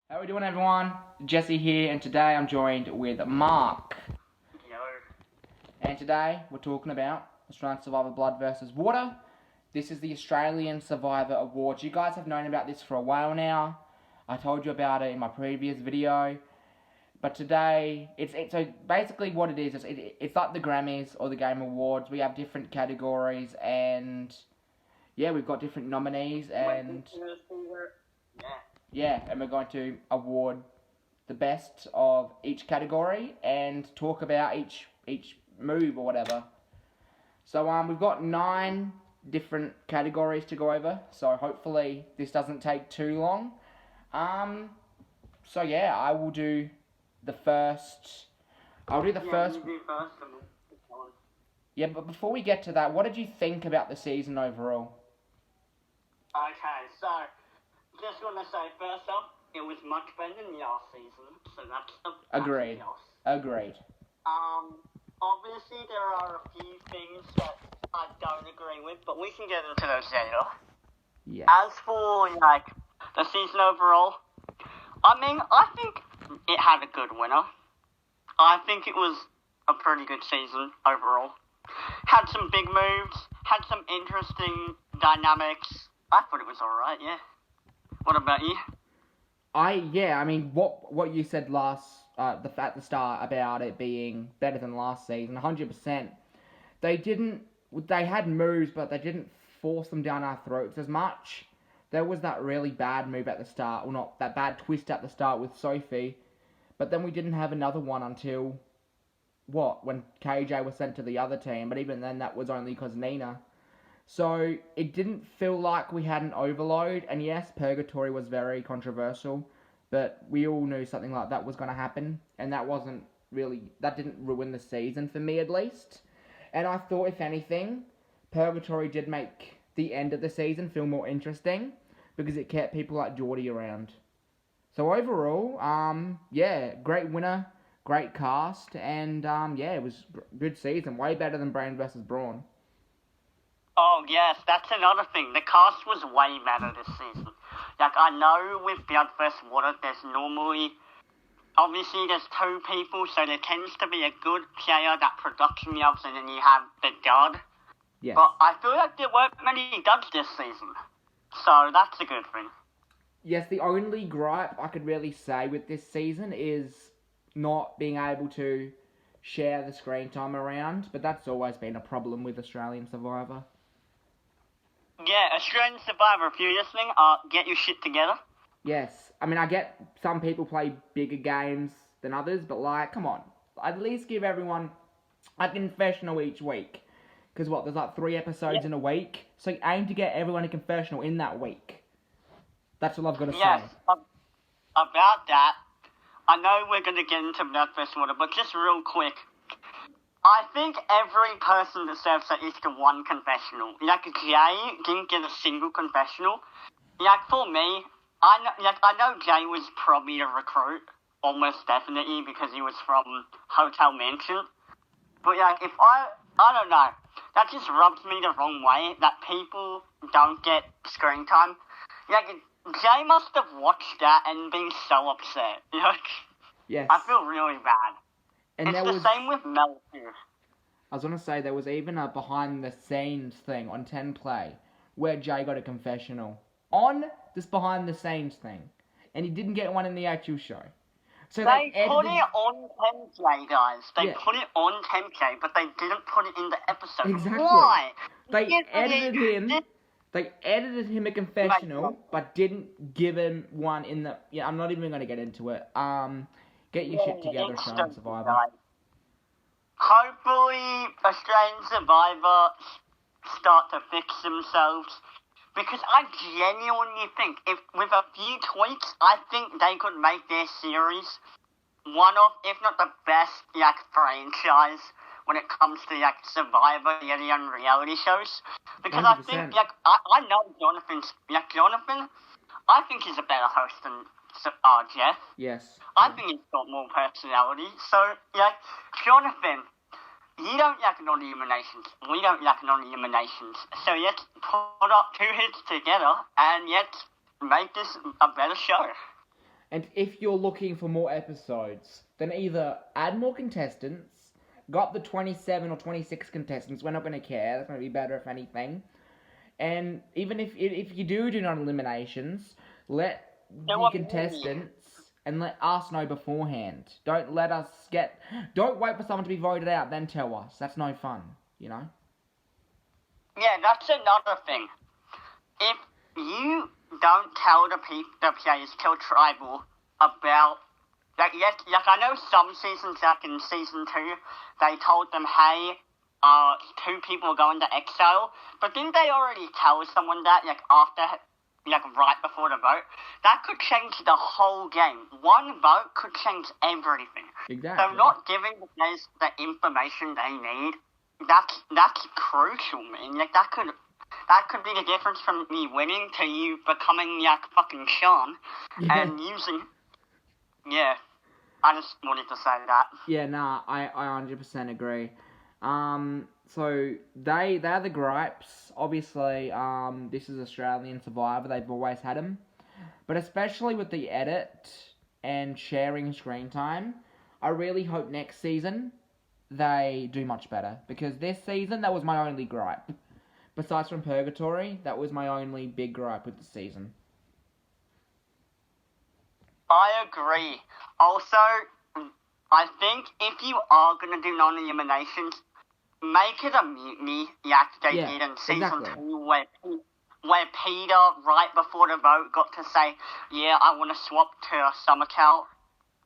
How are we doing, everyone? Jesse here, and today I'm joined with Mark. Yo. And today we're talking about Australian Survivor Blood versus Water. This is the Australian Survivor Awards. You guys have known about this for a while now. I told you about it in my previous video. But today, it's so basically what it is. It's like the Grammys or the Game Awards. We have different categories, and yeah, we've got different nominees, and yeah, and we're going to award the best of each category and talk about each move or whatever. So we've got 9 different categories to go over. So hopefully this doesn't take too long. So yeah, I will do the first. I'll do the first. You do first and Yeah, but before we get to that, what did you think about the season overall? Okay, so just want to say first up, it was much better than last season, so that's a Agreed. plus. Agreed. Obviously there are a few things that I don't agree with, but we can get into those later. Yeah. As for like the season overall, I mean, I think it had a good winner. I think it was a pretty good season overall. Had some big moves, had some interesting dynamics. I thought it was alright, yeah. What about you? I mean, what you said at the start about it being better than last season, 100%. They had moves, but they didn't force them down our throats as much. There was that really bad move at the start, well, not that bad twist at the start with Sophie, but then we didn't have another one until when KJ was sent to the other team, but even then that was only because Nina. So it didn't feel like we had an overload, and yes, Purgatory was very controversial, but we all knew something like that was going to happen, and that didn't ruin the season for me at least. And I thought, if anything, Purgatory did make the end of the season feel more interesting, because it kept people like Geordie around. So overall, yeah, great winner, great cast, and yeah, it was a good season, way better than Brain versus Brawn. Oh, yes, that's another thing. The cast was way better this season. Like, I know with Blood vs. Water, there's normally... Obviously, there's 2 people, so there tends to be a good player that production loves, and then you have the dud. Yes. But I feel like there weren't many duds this season. So, that's a good thing. Yes, the only gripe I could really say with this season is not being able to share the screen time around, but that's always been a problem with Australian Survivor. Yeah, Australian Survivor, if you're listening, get your shit together. Yes, I mean, I get some people play bigger games than others, but like, come on, at least give everyone a confessional each week. Because there's like 3 episodes in a week, so you aim to get everyone a confessional in that week. That's all I've got to Yes, say. about that, I know we're going to get into Blood vs. Water, but just real quick, I think every person deserves at least 1 confessional. Like, Jay didn't get a single confessional. Like, for me, I know Jay was probably a recruit, almost definitely, because he was from Hotel Mansion. But, like, I don't know, that just rubs me the wrong way, that people don't get screen time. Like, Jay must have watched that and been so upset. Like, Yes. I feel really bad. And It's there the was, same with Mel too. I was going to say, there was even a behind the scenes thing on 10 Play where Jay got a confessional on this behind the scenes thing. And he didn't get one in the actual show. So They they put edited... it on 10K, guys. They Yeah. put it on 10K, but they didn't put it in the episode. Exactly. Why? They edited him a confessional, but didn't give him one in the... Yeah, I'm not even going to get into it. Get your shit together, It's Australian stupid, Survivor. guys. Hopefully, Australian Survivor start to fix themselves. Because I genuinely think, if with a few tweaks, I think they could make their series one of, if not the best, like, franchise when it comes to, like, Survivor, the other reality shows. Because 100%. I think, like, I know Jonathan, I think he's a better host than Jeff. Yes. I think he's got more personality. So, like, Jonathan, you don't like non-eliminations. We don't like non-eliminations. So let's put up 2 hits together and let's make this a better show. And if you're looking for more episodes, then either add more contestants, got the 27 or 26 contestants, we're not going to care, that's going to be better if anything. And even if you do non-eliminations, let the contestants and let us know beforehand. Don't wait for someone to be voted out, then tell us. That's no fun, you know? Yeah, that's another thing. If you don't tell the players till tribal about, like I know some seasons, like in season 2, they told them, hey, 2 people are going to exile, but didn't they already tell someone that, right before the vote? That could change the whole game. One vote could change everything. Exactly. So not giving the players the information they need, that's crucial, man. That could be the difference from me winning to you becoming fucking Sean and using. Yeah, I just wanted to say that. Yeah, nah, I 100% agree. So they're the gripes. Obviously, this is Australian Survivor. They've always had them, but especially with the edit and sharing screen time, I really hope next season they do much better, because this season that was my only gripe. Besides from Purgatory, that was my only big gripe with the season. I agree. Also, I think if you are going to do non-eliminations, make it a mutiny like they did in season 2, where Peter, right before the vote, got to say, yeah, I want to swap to Summercal.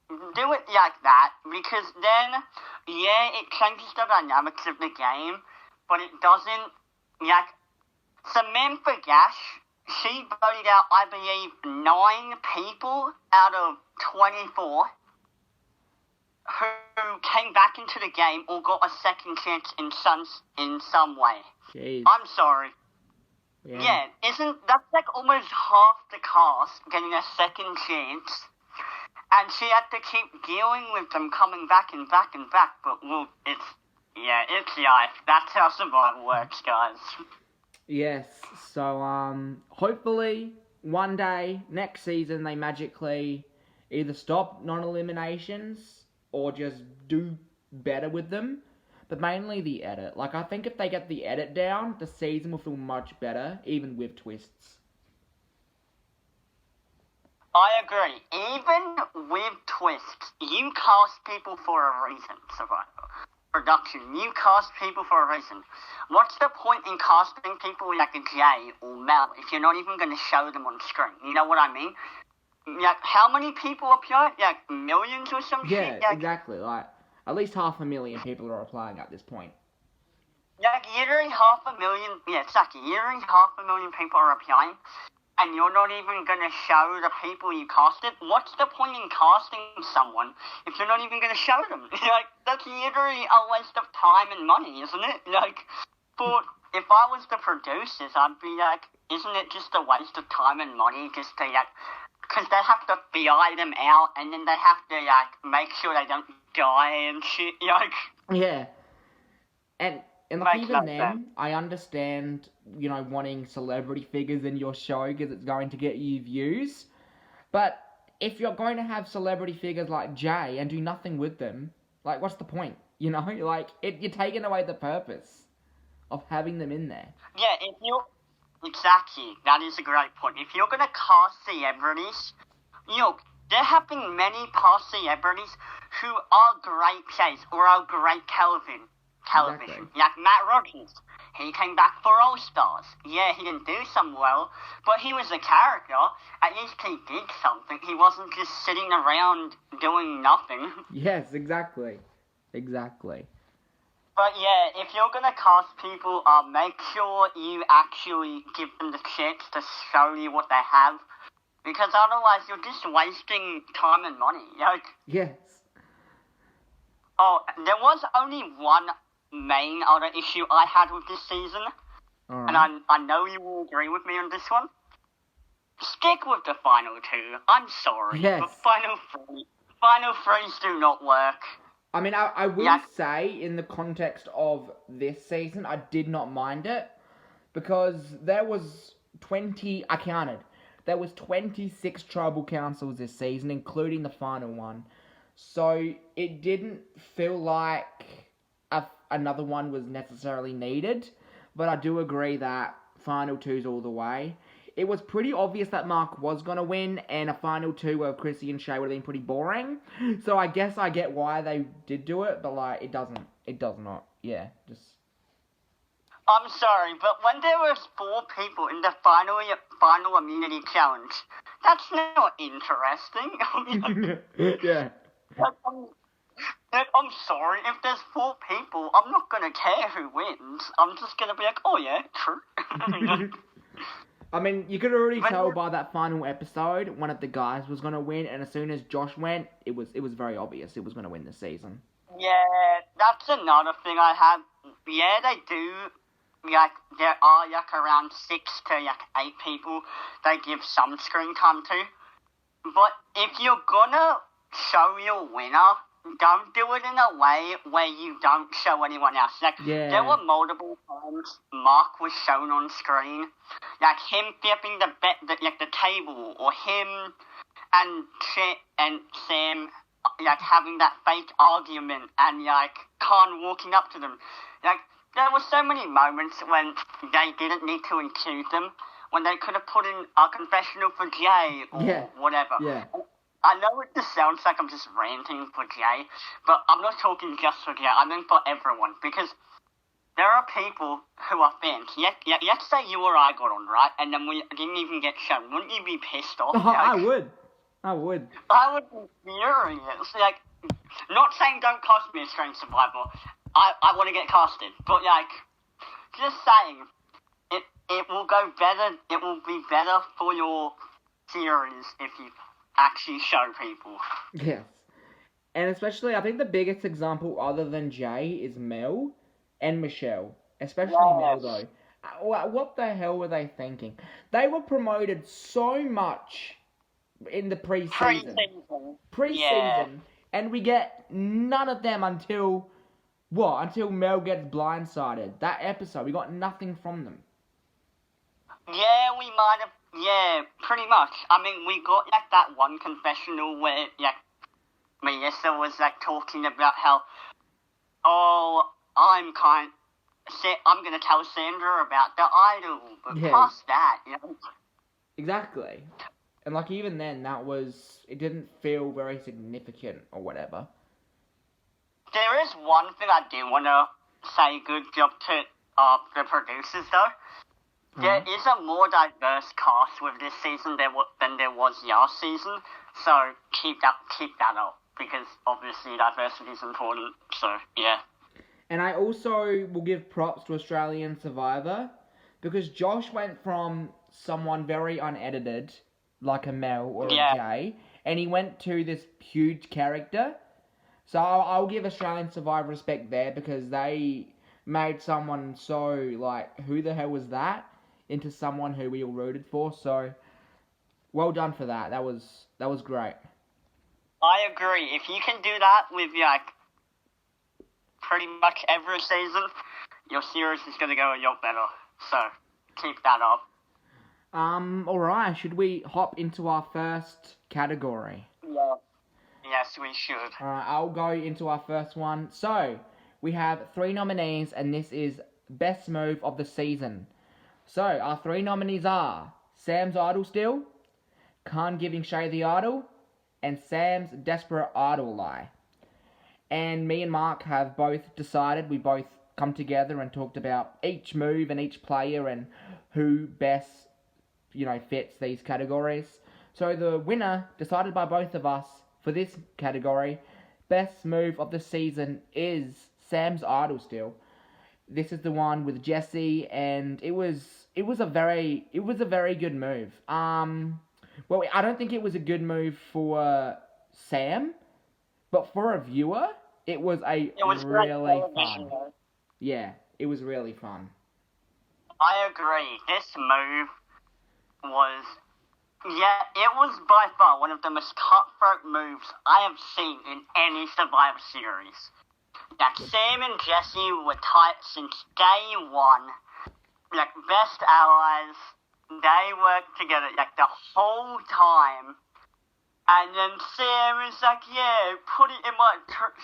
Do it like that, because then, it changes the dynamics of the game, but it doesn't, Samantha Gash, she voted out, I believe, 9 people out of 24 who came back into the game or got a second chance in some way. Jeez. I'm sorry. Yeah, that's like almost half the cast getting a second chance, and she had to keep dealing with them coming back and back and back. But it's life. That's how Survival works, guys. Yes. So hopefully one day next season they magically either stop non-eliminations or just do better with them. But mainly the edit. Like, I think if they get the edit down, the season will feel much better, even with twists. I agree. Even with twists, you cast people for a reason, Survivor. Production, you cast people for a reason. What's the point in casting people like a Jay or Mel if you're not even going to show them on screen? You know what I mean? How many people apply? Millions or some shit? Yeah, exactly. Like, at least 500,000 people are applying at this point. Literally 500,000, exactly. Literally 500,000 people are applying, and you're not even going to show the people you casted. What's the point in casting someone if you're not even going to show them? That's literally a waste of time and money, isn't it? But if I was the producers, I'd be like, isn't it just a waste of time and money just to, because they have to fly them out, and then they have to, make sure they don't die and shit, Yeah. And even then, I understand, wanting celebrity figures in your show because it's going to get you views. But if you're going to have celebrity figures like Jay and do nothing with them, what's the point? You're taking away the purpose of having them in there. Yeah, exactly. That is a great point. If you're going to cast celebrities, there have been many past celebrities who are great players or are great television. Exactly. Like Matt Rogers. He came back for All-Stars. Yeah, he didn't do some well, but he was a character. At least he did something. He wasn't just sitting around doing nothing. Yes, exactly. Exactly. But yeah, if you're gonna cast people, make sure you actually give them the chance to show you what they have. Because otherwise you're just wasting time and money. Yes. Oh, there was only one main other issue I had with this season. Right. And I know you will agree with me on this one. Stick with the final 2. I'm sorry. Yes. But final threes do not work. I mean, I will say, in the context of this season, I did not mind it. Because there was 20, I counted. there was 26 tribal councils this season, including the final one. So it didn't feel like another one was necessarily needed, but I do agree that final two's all the way. It was pretty obvious that Mark was going to win, and a final two of Chrissy and Shay would have been pretty boring. So I guess I get why they did do it, but like it does not. Yeah, just. I'm sorry, but when there was 4 people in the final immunity challenge, that's not interesting. Yeah. I'm sorry, if there's 4 people, I'm not gonna care who wins. I'm just gonna be like, oh yeah, true. I mean, you could already tell by that final episode one of the guys was gonna win, and as soon as Josh went, it was very obvious it was gonna win this season. Yeah, that's another thing I have. Yeah, they do. Like, there are like around 6 to 8 people they give some screen time to. But if you're gonna show your winner, don't do it in a way where you don't show anyone else. Like, there were multiple times Mark was shown on screen, like him flipping the table, or him and Sam like having that fake argument, and like Khan walking up to them. Like, there were so many moments when they didn't need to include them, when they could have put in a confessional for Jay or whatever. Yeah. I know it just sounds like I'm just ranting for Jay, but I'm not talking just for Jay. I mean for everyone, because there are people who are fans. Let's say you or I got on, right? And then we didn't even get shown. Wouldn't you be pissed off? I would. I would be furious. Like, not saying don't cast me as Strange Survivor. I want to get casted. But, like, just saying, it will go better. It will be better for your series if you actually show people. Yes. And especially, I think the biggest example other than Jay is Mel and Michelle. Especially Mel, though. What the hell were they thinking? They were promoted so much in the pre-season. And we get none of them until Mel gets blindsided. That episode, we got nothing from them. Yeah, we might have. Yeah, pretty much. I mean, we got like that one confessional where Melissa was like talking about how, I'm gonna tell Sandra about the idol, but past that, Exactly. And like even then, it didn't feel very significant or whatever. There is one thing I do want to say good job to the producers though. There is a more diverse cast with this season than there was last season, so keep that up, because obviously diversity is important, so yeah. And I also will give props to Australian Survivor, because Josh went from someone very unedited, like a Mel or a Jay, and he went to this huge character. So I'll give Australian Survivor respect there, because they made someone so, like, who the hell was that? Into someone who we all rooted for, so well done for that. That was great. I agree. If you can do that with like pretty much every season, your series is gonna go a lot better. So keep that up. Alright, should we hop into our first category? Yeah. Yes, we should. Alright, I'll go into our first one. So we have 3 nominees, and this is Best Move of the Season. So, our 3 nominees are Sam's Idol Steal, Khan giving Shay the idol, and Sam's Desperate Idol Lie. And me and Mark have both decided, we both come together and talked about each move and each player and who best, fits these categories. So the winner, decided by both of us for this category, Best Move of the Season, is Sam's Idol Steal. This is the one with Jesse, and it was a very good move. Well, I don't think it was a good move for Sam, but for a viewer, it was really fun. Yeah, it was really fun. I agree. This move was, it was by far one of the most cutthroat moves I have seen in any Survivor series. Like, Sam and Jesse were tight since day one. Like, best allies. they worked together like the whole time. And then Sam is like, yeah, put it in my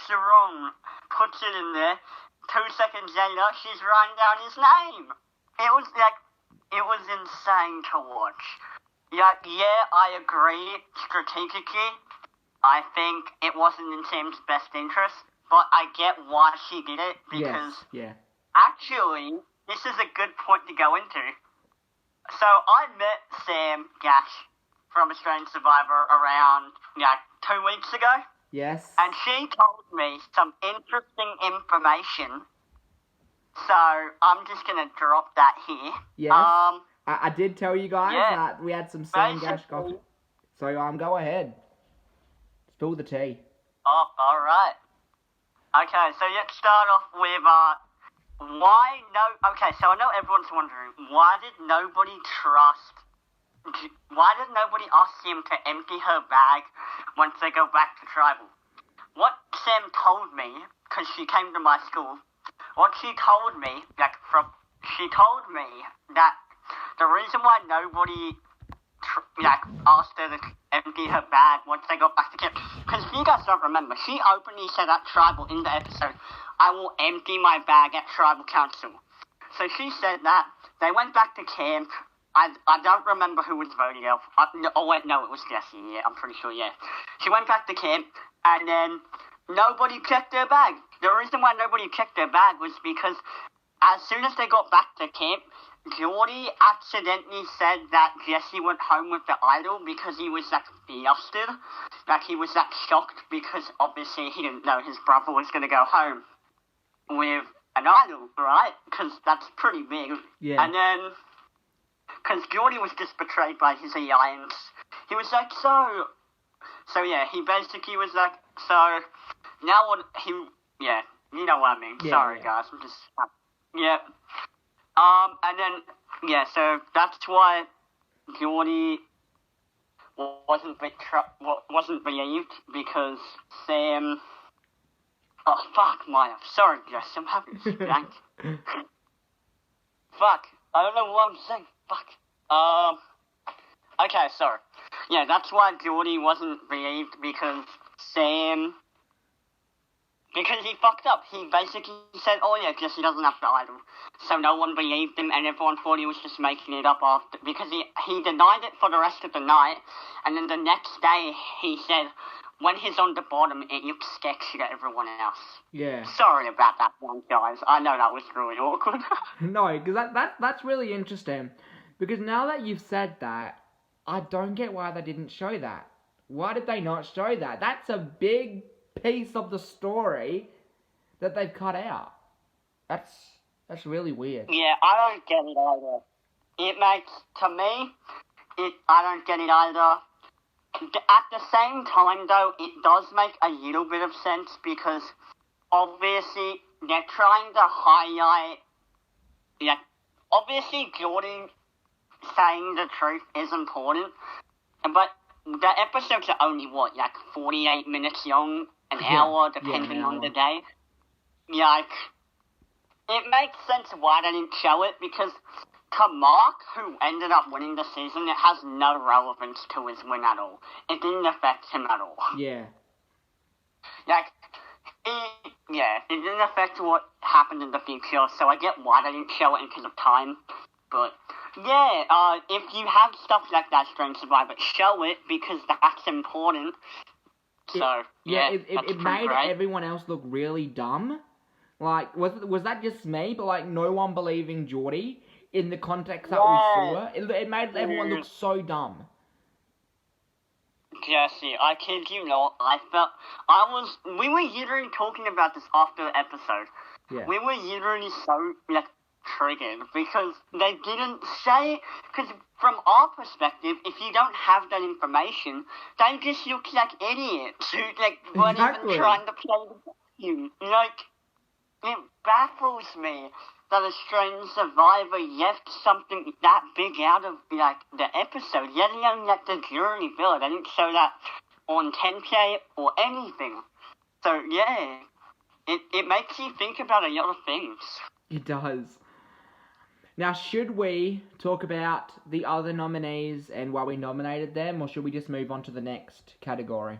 sarong. Puts it in there. 2 seconds later, she's writing down his name. It was insane to watch. Yeah, I agree. Strategically, I think it wasn't in Sam's best interest, but I get why she did it because actually, this is a good point to go into. So I met Sam Gash from Australian Survivor around 2 weeks ago. Yes. And she told me some interesting information. So I'm just gonna drop that here. Yes. I did tell you guys that we had some Sam Gash gossip. So go ahead. Spill the tea. Oh, all right. Okay, so let's start off with why no. Okay, so I know everyone's wondering why did nobody ask Sam to empty her bag once they go back to tribal? What Sam told me, because she came to my school, what she told me, she told me that the reason why nobody asked her to empty her bag once they got back to camp, because if you guys don't remember, she openly said at tribal in the episode, I will empty my bag at tribal council. So she said that they went back to camp. I don't remember who was voting out. Oh wait, no, it was Jessie. Yeah, I'm pretty sure. Yeah, she went back to camp, and then nobody checked their bag. The reason why nobody checked their bag was because as soon as they got back to camp, Geordie accidentally said that Jesse went home with the idol because he was flustered. He was shocked because obviously he didn't know his brother was going to go home with an idol, right? Because that's pretty big. Yeah. And then, because Geordie was just betrayed by his alliance, he was so yeah, he basically was so, now what, yeah, you know what I mean. Yeah, Sorry, guys, I'm just, yeah. And then, yeah, so that's why Geordie wasn't believed, because Sam... Oh, fuck, Maya. Sorry, Jess, I'm having a spank. Fuck, I don't know what I'm saying. Fuck. Okay, sorry. Yeah, that's why Geordie wasn't believed, because he fucked up. He basically said, oh yeah, Jesse doesn't have the idol. So no one believed him, and everyone thought he was just making it up after, because he denied it for the rest of the night, and then the next day he said, when he's on the bottom, it looks sketchy to everyone else. Yeah. Sorry about that one, guys. I know that was really awkward. No, because that's really interesting. Because now that you've said that, I don't get why they didn't show that. Why did they not show that? That's a big piece of the story that they've cut out. That's really weird. Yeah, I don't get it either. I don't get it either. At the same time, though, it does make a little bit of sense, because obviously they're trying to highlight, obviously Jordan saying the truth is important, but the episodes are only, 48 minutes long, an hour, depending on the day. It makes sense why they didn't show it, because to Mark, who ended up winning the season, it has no relevance to his win at all. It didn't affect him at all. Yeah. It didn't affect what happened in the future, so I get why they didn't show it because of time. But, if you have stuff like that, Strange Survivor, show it, because that's important. So, it made everyone else look really dumb. Was that just me? But, no one believing Geordie in the context that we saw. It made everyone look so dumb. Jesse, I kid you not, we were literally talking about this after the episode. Yeah. We were literally so, triggered, because they didn't say, because from our perspective, if you don't have that information, they just look like idiots who, weren't even trying to play the game. It baffles me that a Strange Survivor left something that big out of, the episode, let alone, the jury reveal. They didn't show that on 10K or anything. So, yeah, it makes you think about a lot of things. It does. Now, should we talk about the other nominees and why we nominated them, or should we just move on to the next category?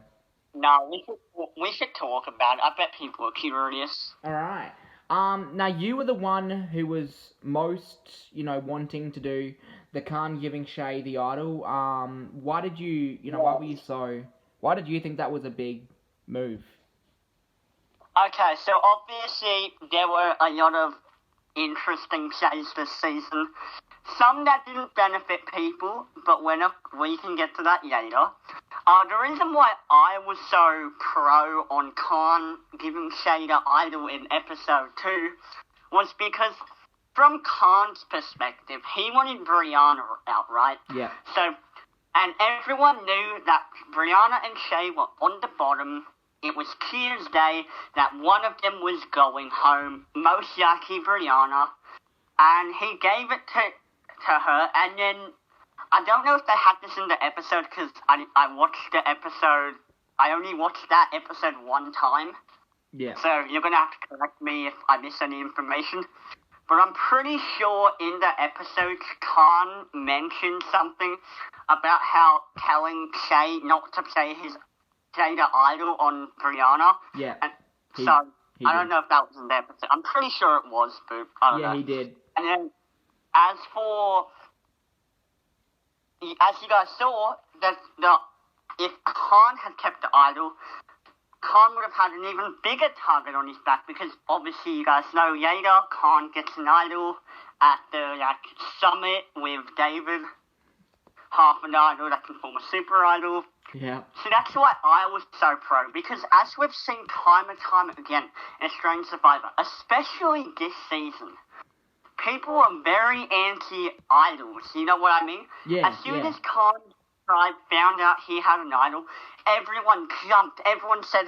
No, we should talk about it. I bet people are curious. All right. Now you were the one who was most, wanting to do the Khan giving Shay the idol. Why did you, why were you so? Why did you think that was a big move? Okay, so obviously there were a lot of interesting Shays this season. Some that didn't benefit people, but we can get to that later. The reason why I was so pro on Khan giving Shay the idol in episode 2 was because from Khan's perspective, he wanted Brianna out, right? Yeah. So, and everyone knew that Brianna and Shay were on the bottom. It was clear as day that one of them was going home, most likely Brianna, and he gave it to her, and then I don't know if they had this in the episode because I watched the episode. I only watched that episode one time. Yeah. So you're gonna have to correct me if I miss any information. But I'm pretty sure in the episode, Khan mentioned something about how telling Shay not to play the idol on Brianna. Yeah. And he I don't did. know if that was in the episode. I'm pretty sure it was, but I don't know. Yeah, he did. And then, as you guys saw, if Khan had kept the idol, Khan would have had an even bigger target on his back because obviously you guys know later Khan gets an idol at the summit with David, half an idol that can form a super idol. Yeah. So that's why I was so pro, because as we've seen time and time again in Australian Survivor, especially this season, people are very anti-idols, you know what I mean? Yeah, As soon yeah. as Khan found out he had an idol, everyone jumped, everyone said,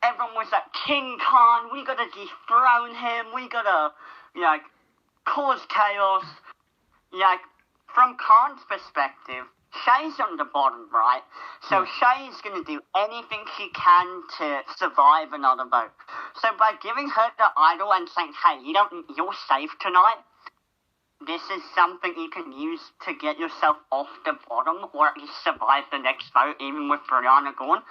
everyone was like, King Khan, we gotta dethrone him, we gotta, cause chaos. From Khan's perspective, Shay's on the bottom, right? So Shay's going to do anything she can to survive another vote. So by giving her the idol and saying, hey, you're safe tonight, this is something you can use to get yourself off the bottom or at least survive the next vote, even with Brianna gone.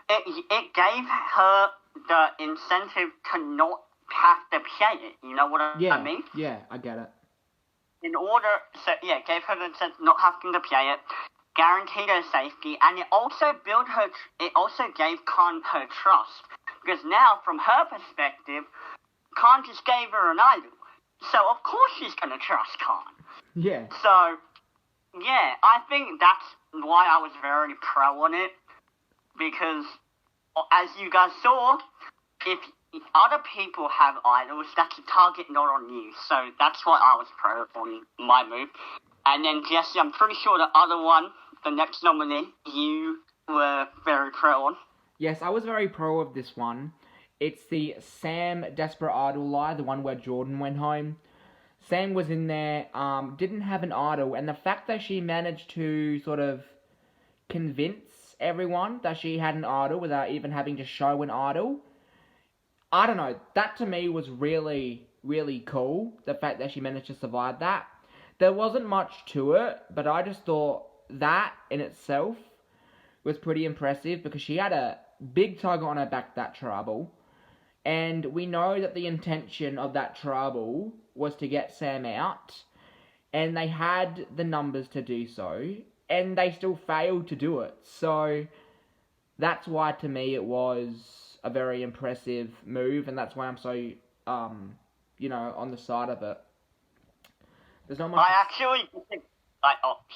It gave her the incentive to not have to play it. You know what I mean? Yeah, I get it. Gave her the incentive not having to play it, guaranteed her safety, and it also gave Khan her trust. Because now, from her perspective, Khan just gave her an idol. So, of course she's going to trust Khan. Yeah. So, yeah, I think that's why I was very pro on it. Because, as you guys saw, if other people have idols, that's a target not on you. So that's why I was pro on my move. And then Jesse, I'm pretty sure the other one, the next nominee, you were very pro on. Yes, I was very pro of this one. It's the Sam Desperate Idol lie, the one where Jordan went home. Sam was in there, didn't have an idol, and the fact that she managed to sort of convince everyone that she had an idol without even having to show an idol, I don't know, that to me was really, really cool, the fact that she managed to survive that. There wasn't much to it, but I just thought that in itself was pretty impressive because she had a big target on her back, that trouble. And we know that the intention of that trouble was to get Sam out, and they had the numbers to do so, and they still failed to do it. So that's why to me it was a very impressive move, and that's why I'm so, on the side of it. There's not much. I actually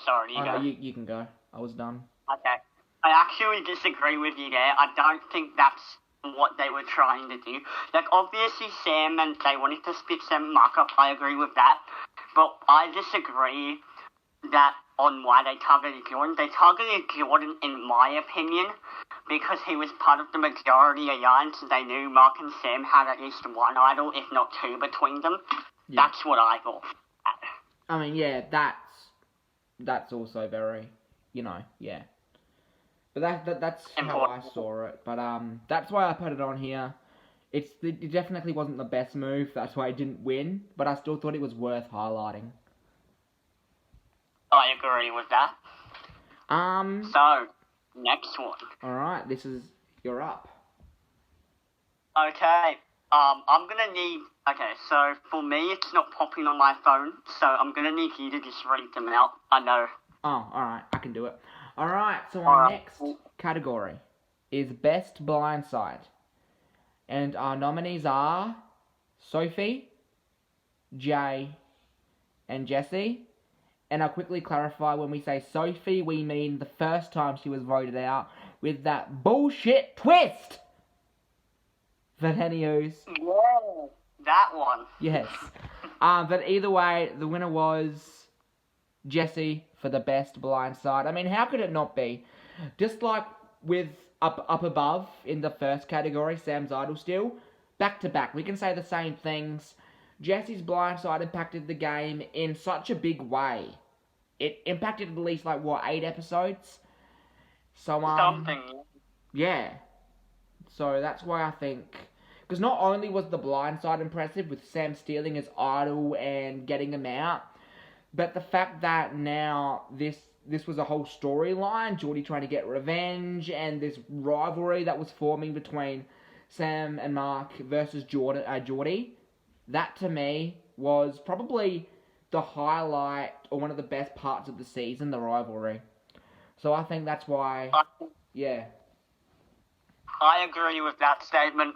sorry, no, you can go. I was done. Okay. I actually disagree with you there. I don't think that's what they were trying to do. Like, obviously Sam, and they wanted to split Sam markup, I agree with that. But I disagree that on why they targeted Jordan. They targeted Jordan, in my opinion, because he was part of the majority alliance, and they knew Mark and Sam had at least one idol, if not two, between them. Yeah. That's what I thought. I mean, yeah, that's also very, yeah. But that's how I saw it. But that's why I put it on here. It definitely wasn't the best move. That's why it didn't win. But I still thought it was worth highlighting. I agree with that. So, next one. Alright, you're up. Okay, I'm gonna need... Okay, so for me, it's not popping on my phone, so I'm gonna need you to just read them out. I know. Oh, alright, I can do it. Alright, so our next category is Best Blindside. And our nominees are Sophie, Jay, and Jesse. And I'll quickly clarify, when we say Sophie, we mean the first time she was voted out with that bullshit twist! But anyways... Yeah, that one. Yes. But either way, the winner was Jesse for the Best Blindside. I mean, how could it not be? Just like with up above in the first category, Sam's Idol still, back to back, we can say the same things. Jesse's Blindside impacted the game in such a big way. It impacted at least, 8 episodes? So, Something. yeah. So that's why I think... Because not only was the Blindside impressive with Sam stealing his idol and getting him out, but the fact that now this was a whole storyline, Geordie trying to get revenge, and this rivalry that was forming between Sam and Mark versus Geordie, that to me was probably the highlight or one of the best parts of the season, the rivalry. So I think that's why, yeah. I agree with that statement,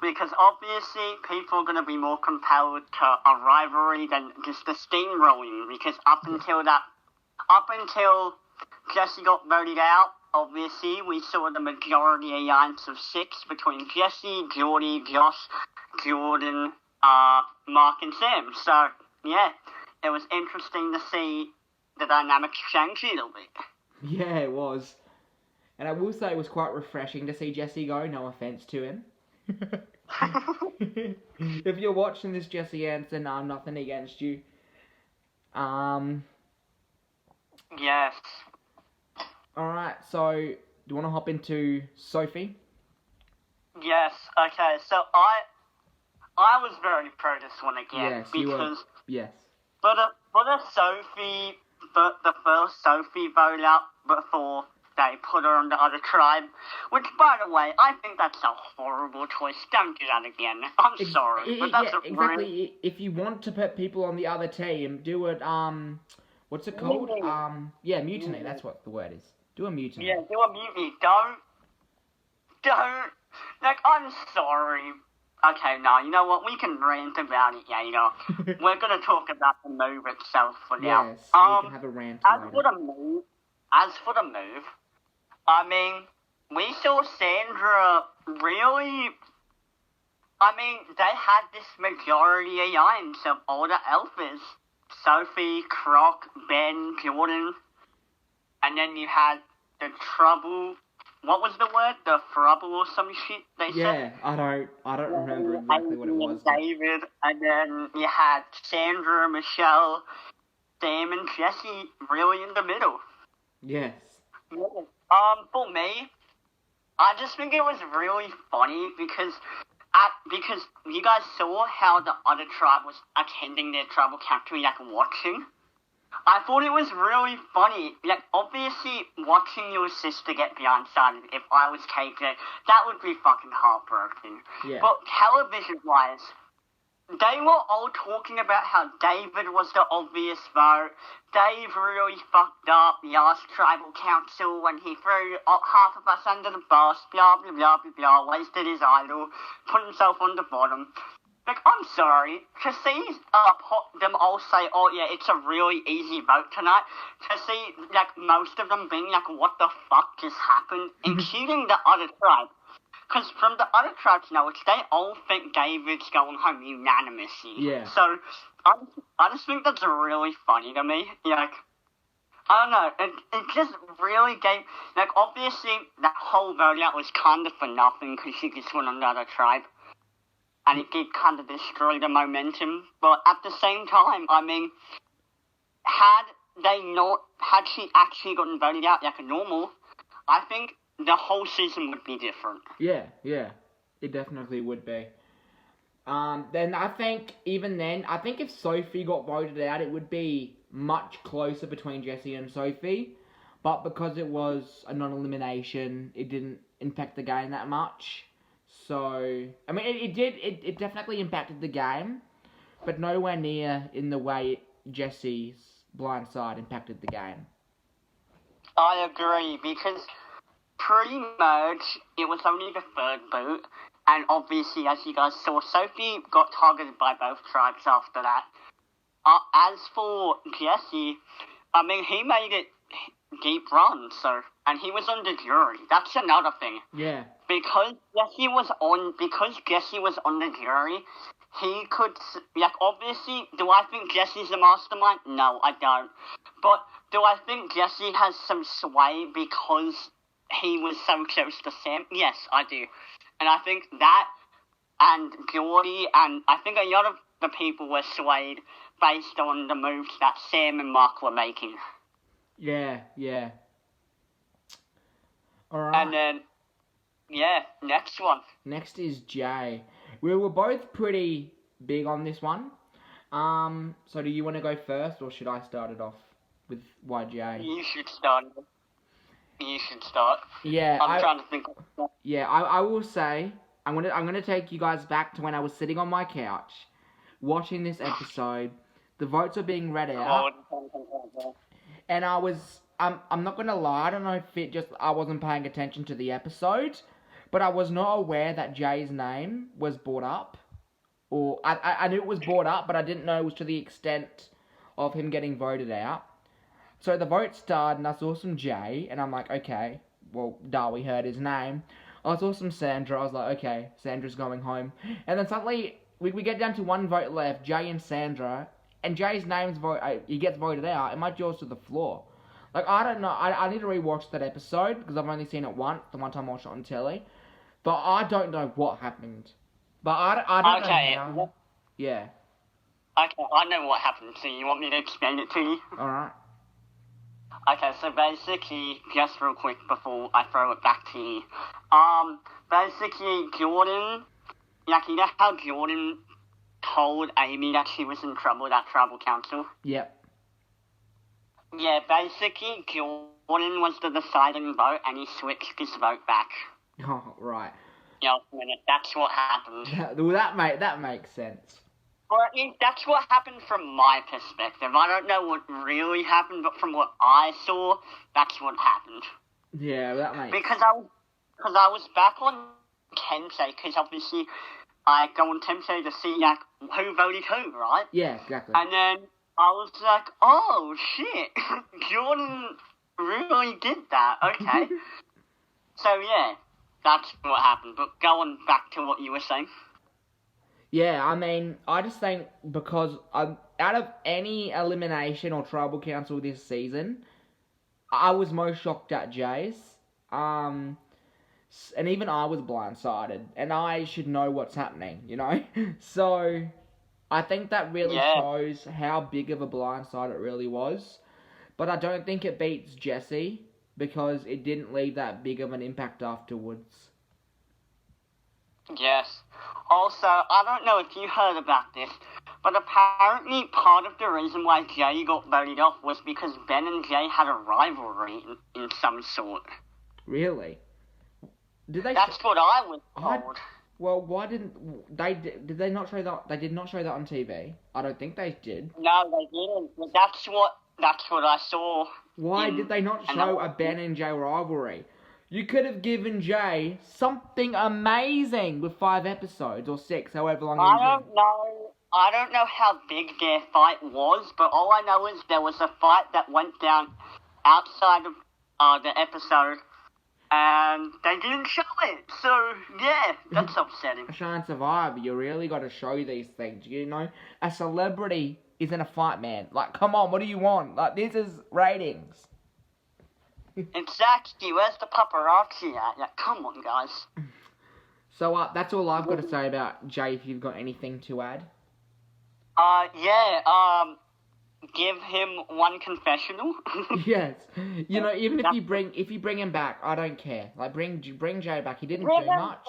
because obviously people are going to be more compelled to a rivalry than just the steamrolling, because up until Jesse got voted out, obviously we saw the majority alliance of 6 between Jesse, Geordie, Josh, Jordan, Mark and Sam. So, yeah, it was interesting to see the dynamics change a little bit. Yeah, it was. And I will say it was quite refreshing to see Jesse go, no offence to him. If you're watching this, Jesse Anson, nothing against you. Yes. Alright, so, do you want to hop into Sophie? Yes, okay, so I was very pro this one again, Yes, you were. because Yes. for the first Sophie vote out before they put her on the other tribe, which, by the way, I think that's a horrible choice. Don't do that again. I'm sorry, but that's exactly. Really... If you want to put people on the other team, do it, what's it called? Mutiny. Mutiny, that's what the word is. Do a mutiny. Yeah, do a mutiny. Don't. I'm sorry. Okay, no, you know what? We can rant about it later. We're gonna talk about the move itself for now. Yes, we can have a rant later. As for the move, I mean, we saw Sandra really... I mean, they had this majority alliance of all the alphas. Sophie, Croc, Ben, Jordan. And then you had the Trouble... What was the word? The Frubble or some shit they said? Yeah, I don't remember exactly what it was. David, and then you had Sandra, Michelle, Sam, and Jesse really in the middle. Yes. For me, I just think it was really funny because you guys saw how the other tribe was attending their tribal country, watching. I thought it was really funny. Obviously, watching your sister get blindsided, if I was KJ, that would be fucking heartbroken. Yeah. But television-wise, they were all talking about how David was the obvious vote. Dave really fucked up the last tribal council when he threw half of us under the bus, blah, blah, blah, blah, blah, wasted his idol, put himself on the bottom. I'm sorry, to see them all say, oh yeah, it's a really easy vote tonight, to see, most of them being what the fuck just happened, including the other tribe. Because from the other tribes knowledge, they all think David's going home unanimously. Yeah. So, I just think that's really funny to me. I don't know, it just really gave, obviously, that whole vote out was kind of for nothing, because she just went on the other tribe. And it did kind of destroy the momentum. But at the same time, I mean, had she actually gotten voted out like a normal, I think the whole season would be different. Yeah. It definitely would be. Then I think, even then, I think if Sophie got voted out, it would be much closer between Jessie and Sophie. But because it was a non-elimination, it didn't impact the game that much. So, I mean, it definitely impacted the game, but nowhere near in the way Jessie's blindside impacted the game. I agree, because pretty much it was only the third boot, and obviously, as you guys saw, Sophie got targeted by both tribes after that. As for Jesse, I mean, he made it deep run, and he was on the jury. That's another thing. Yeah. Because Jesse was on the jury, he could, like, obviously, do I think Jesse's the mastermind? No, I don't. But do I think Jesse has some sway because he was so close to Sam? Yes, I do. And I think that, and Geordie, and I think a lot of the people were swayed based on the moves that Sam and Mark were making. Yeah. Alright. And then, next one. Next is Jay. We were both pretty big on this one. So do you want to go first, or should I start it off with why Jay? You should start. Yeah, I'm trying to think. Yeah, I will say, I'm gonna take you guys back to when I was sitting on my couch, watching this episode. The votes are being read out, and I'm not gonna lie, I don't know if it just, I wasn't paying attention to the episode, but I was not aware that Jay's name was brought up. Or, I knew it was brought up, but I didn't know it was to the extent of him getting voted out. So the vote started, and I saw some Jay, and I'm like, okay, well, we heard his name. I saw some Sandra, I was like, okay, Sandra's going home. And then suddenly, we get down to one vote left, Jay and Sandra, and Jay's he gets voted out, and my jaw's to the floor. Like, I don't know, I need to rewatch that episode, because I've only seen it once, the one time I watched it on telly. But I don't know what happened. But I don't know how. Yeah. Okay, I know what happened, so you want me to explain it to you? Alright. Okay, so basically, just real quick before I throw it back to you. Basically, Jordan, like, you know how Jordan told Amy that she was in trouble at Tribal Council? Yep. Yeah, basically, Jordan was the deciding vote, and he switched his vote back. Oh, right. Yeah, that's what happened. Well, that makes sense. Or at least that's what happened from my perspective. I don't know what really happened, but from what I saw, that's what happened. Yeah, that makes sense. Because I was back on Tensei, because obviously I go on Tensei to see, like, who voted who, right? Yeah, exactly. And then I was like, oh, shit, Jordan really did that, okay. So, yeah, that's what happened. But going back to what you were saying. Yeah, I mean, I just think because out of any elimination or tribal council this season, I was most shocked at Jay's. And even I was blindsided, and I should know what's happening, you know? So, I think that really shows how big of a blindside it really was. But I don't think it beats Jessie, because it didn't leave that big of an impact afterwards. Yes. Also, I don't know if you heard about this, but apparently part of the reason why Jay got voted off was because Ben and Jay had a rivalry in some sort. Really? That's what I was told. Well, why did they not show that? They did not show that on TV. I don't think they did. No, they didn't. That's what I saw. Why did they not show a Ben and Jay rivalry? You could have given Jay something amazing with 5 episodes or 6, however long. I don't know how big their fight was, but all I know is there was a fight that went down outside of the episode, and they didn't show it. So yeah, that's upsetting. Shine Survivor, you really got to show these things. You know, a celebrity is in a fight, man. Like, come on, what do you want? Like, this is ratings. Exactly, where's the paparazzi at? Yeah, come on, guys. So, that's all I've got to say about Jay, if you've got anything to add. give him one confessional. Yes, you know, even if you bring him back, I don't care. Like bring Jay back. He didn't Give do him much.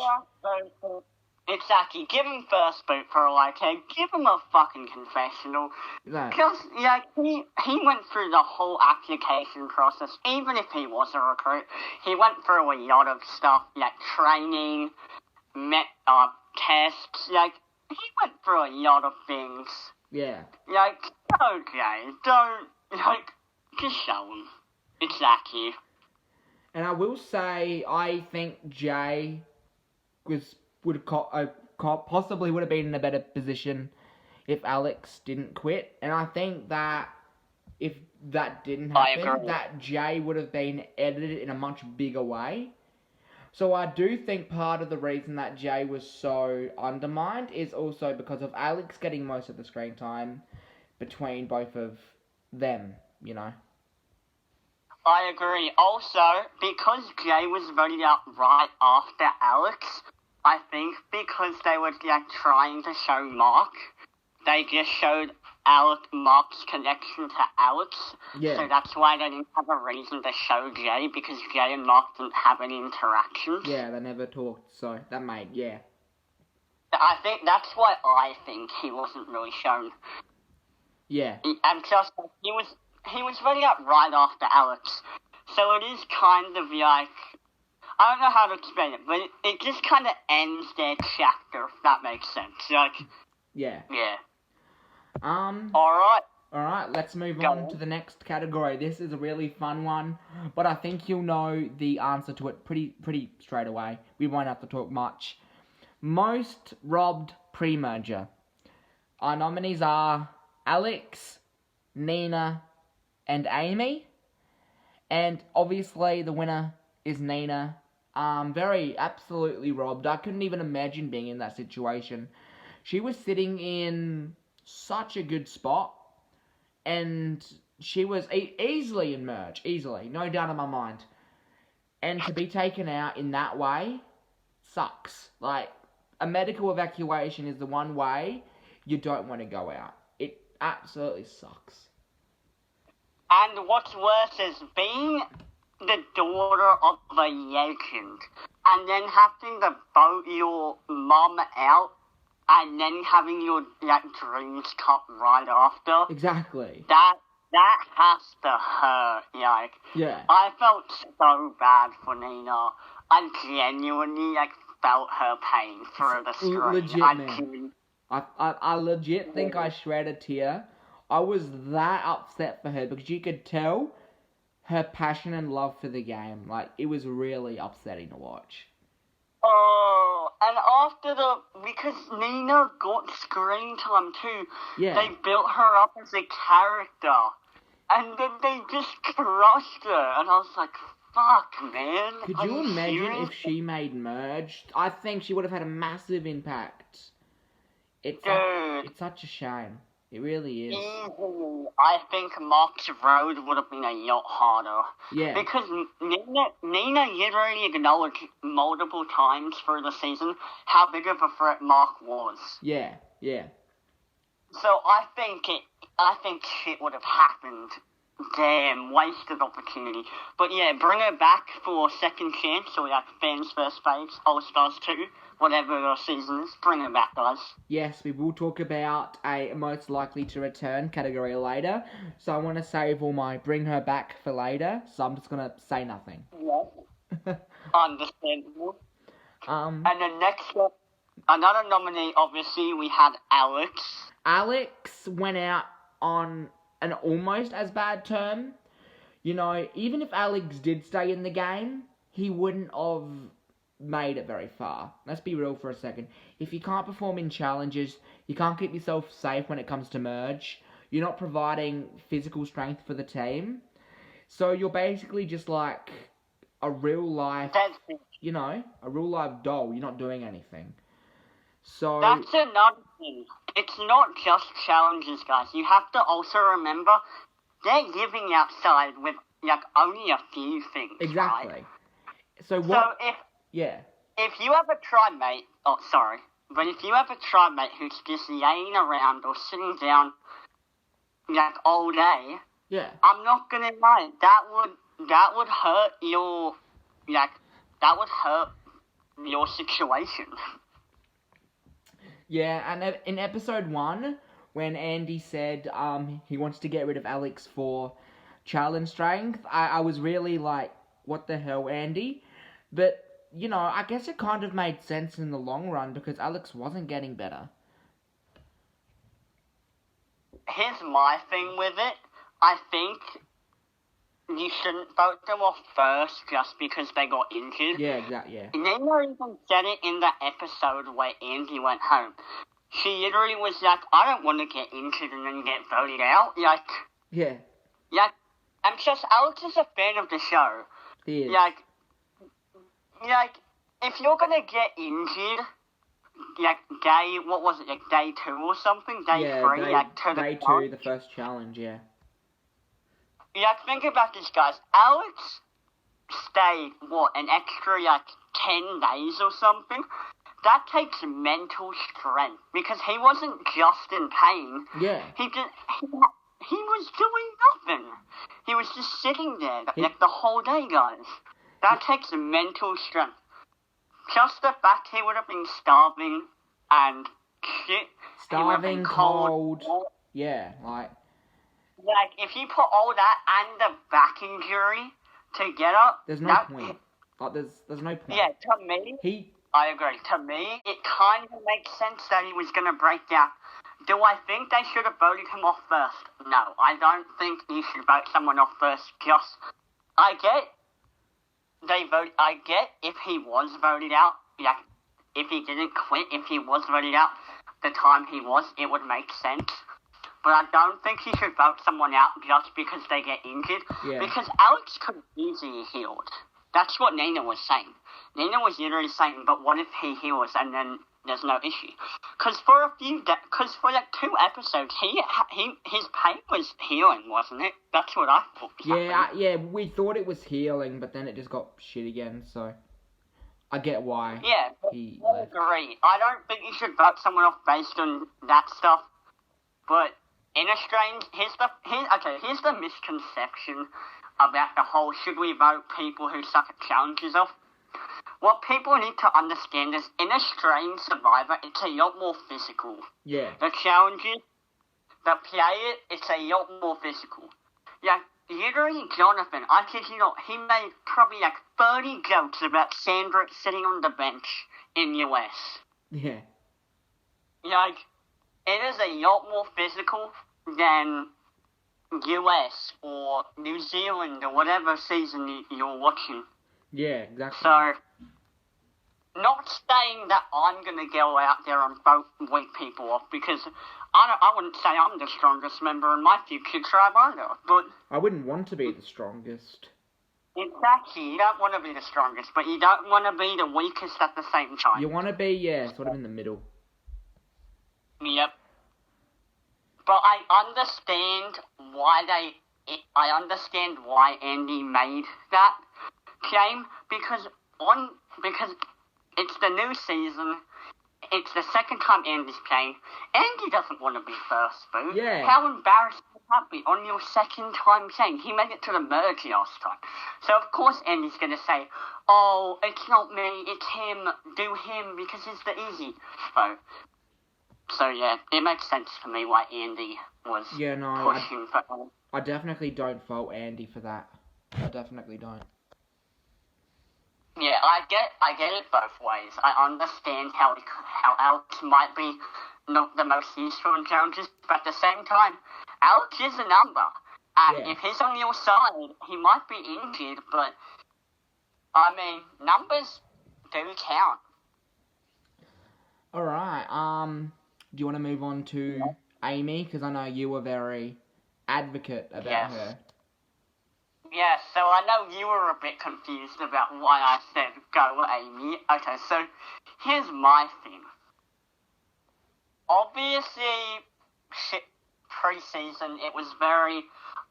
first boot. Exactly. Give him first boot for like, hey, give him a fucking confessional. No. Because, yeah, he went through the whole application process, even if he was a recruit. He went through a lot of stuff, like training, tests, like, he went through a lot of things. Yeah. Like, okay, don't, like, just show him. Exactly. And I will say, I think Jay possibly would have been in a better position if Alex didn't quit. And I think that if that didn't happen, that Jay would have been edited in a much bigger way. So I do think part of the reason that Jay was so undermined is also because of Alex getting most of the screen time between both of them, you know. I agree. Also, because Jay was voted out right after Alex, I think because they were like trying to show Mark, they just showed Mark's connection to Alex. Yeah. So that's why they didn't have a reason to show Jay, because Jay and Mark didn't have any interactions. Yeah, they never talked, so that made, yeah. I think that's why I think he wasn't really shown. Yeah. And just he was voted out right after Alex. So it is kind of like, I don't know how to explain it, but it just kind of ends their chapter, if that makes sense. Like, yeah. Yeah. Alright, let's move on to the next category. This is a really fun one, but I think you'll know the answer to it pretty straight away. We won't have to talk much. Most robbed pre-merger. Our nominees are Alex, Nina, and Amy. And obviously the winner is Nina. Very absolutely robbed. I couldn't even imagine being in that situation. She was sitting in such a good spot, and she was easily in merge, easily, no doubt in my mind. And to be taken out in that way sucks. Like, a medical evacuation is the one way you don't want to go out. It absolutely sucks. And what's worse is being the daughter of a legend, and then having to vote your mum out, and then having your dreams cut right after. Exactly. That has to hurt. Like, yeah. I felt so bad for Nina. I genuinely felt her pain through the screen. Legit, man. I legit think I shed a tear. I was that upset for her because you could tell her passion and love for the game. Like, it was really upsetting to watch. Oh, and because Nina got screen time too, they built her up as a character, and then they just crushed her, and I was like, fuck, man. Could you imagine if she made merge? I think she would have had a massive impact. It's such a shame. It really is. Easily, I think Mark's road would have been a lot harder. Yeah. Because Nina literally acknowledged multiple times through the season how big of a threat Mark was. Yeah. So I think shit would have happened. Damn, wasted opportunity. But yeah, bring her back for second chance, or fans first faves, All Stars 2, whatever the season is. Bring her back, guys. Yes, we will talk about a most likely to return category later. So I want to save all my bring her back for later. So I'm just gonna say nothing. Yes. Understandable. And then next up, another nominee. Obviously, we had Alex. Alex went out on an almost as bad term. You know, even if Alex did stay in the game, he wouldn't have made it very far. Let's be real for a second. If you can't perform in challenges, you can't keep yourself safe when it comes to merge, you're not providing physical strength for the team, so you're basically just like a real life, you know, a real life doll. You're not doing anything. So that's another thing. It's not just challenges, guys. You have to also remember they're living outside with only a few things. Exactly. Right? So what? If you have a tribe mate, but if you have a tribe mate who's just laying around or sitting down, like all day, Yeah. I'm not gonna lie, that would hurt your situation. Yeah, and in episode 1, when Andy said he wants to get rid of Alex for challenge strength, I was really like, what the hell, Andy? But, you know, I guess it kind of made sense in the long run because Alex wasn't getting better. Here's my thing with it. I think you shouldn't vote them off first just because they got injured. Yeah, exactly, yeah. Nina even said it in the episode where Andy went home. She literally was like, I don't want to get injured and then get voted out. Yeah. I'm just, Alex is a fan of the show. He is. If you're gonna get injured, day 2 or something? Day 3? Day 2, the first challenge, yeah. Think about this, guys. Alex stayed, an extra, 10 days or something? That takes mental strength, because he wasn't just in pain. Yeah. He was doing nothing. He was just sitting there, the whole day, guys. That takes mental strength. Just the fact he would have been starving and shit. Starving, cold. Yeah, if you put all that and the back injury together, there's no point. There's no point. Yeah, to me, I agree. To me, it kind of makes sense that he was going to break down. Do I think they should have voted him off first? No, I don't think you should vote someone off first. I get if he was voted out, if he didn't quit, if he was voted out the time he was, it would make sense. But I don't think you should vote someone out just because they get injured. Yeah. Because Alex could easily healed. That's what Nina was saying. Nina was literally saying, but what if he heals and then there's no issue? Because for 2 episodes, his pain was healing, wasn't it? That's what I thought. Yeah, we thought it was healing, but then it just got shit again, so I get why. Yeah, he I agree. I don't think you should vote someone off based on that stuff, but in a strange, here's the misconception about the whole should we vote people who suck at challenges off. What people need to understand is, in a strange Survivor, it's a lot more physical. Yeah. The challenges, the play, it's a lot more physical. Literally, Jonathan, I kid you not, he made probably 30 jokes about Sandra sitting on the bench in US. Yeah. It is a lot more physical than US or New Zealand or whatever season you're watching. Yeah, exactly. So, not saying that I'm going to go out there and vote weak people off, because I wouldn't say I'm the strongest member in my future tribe either, but I wouldn't want to be the strongest. Exactly, you don't want to be the strongest, but you don't want to be the weakest at the same time. You want to be, sort of in the middle. Yep. But I understand why Andy made that claim, because it's the new season, it's the second time Andy's playing. Andy doesn't want to be first, boo. Yeah. How embarrassing would that be on your second time playing? He made it to the merge last time. So of course Andy's going to say, oh, it's not me, it's him, do him, because it's the easy vote. So yeah, it makes sense to me why Andy was pushing for... I definitely don't vote Andy for that. I definitely don't. Yeah, I get it both ways. I understand how Alex might be not the most useful in challenges, but at the same time, Alex is a number. And if he's on your side, he might be injured, but, I mean, numbers do count. Alright, do you want to move on to Amy? Because I know you were very advocate about her. Yeah, so I know you were a bit confused about why I said go Amy. Okay, so here's my thing. Obviously, pre-season, it was very,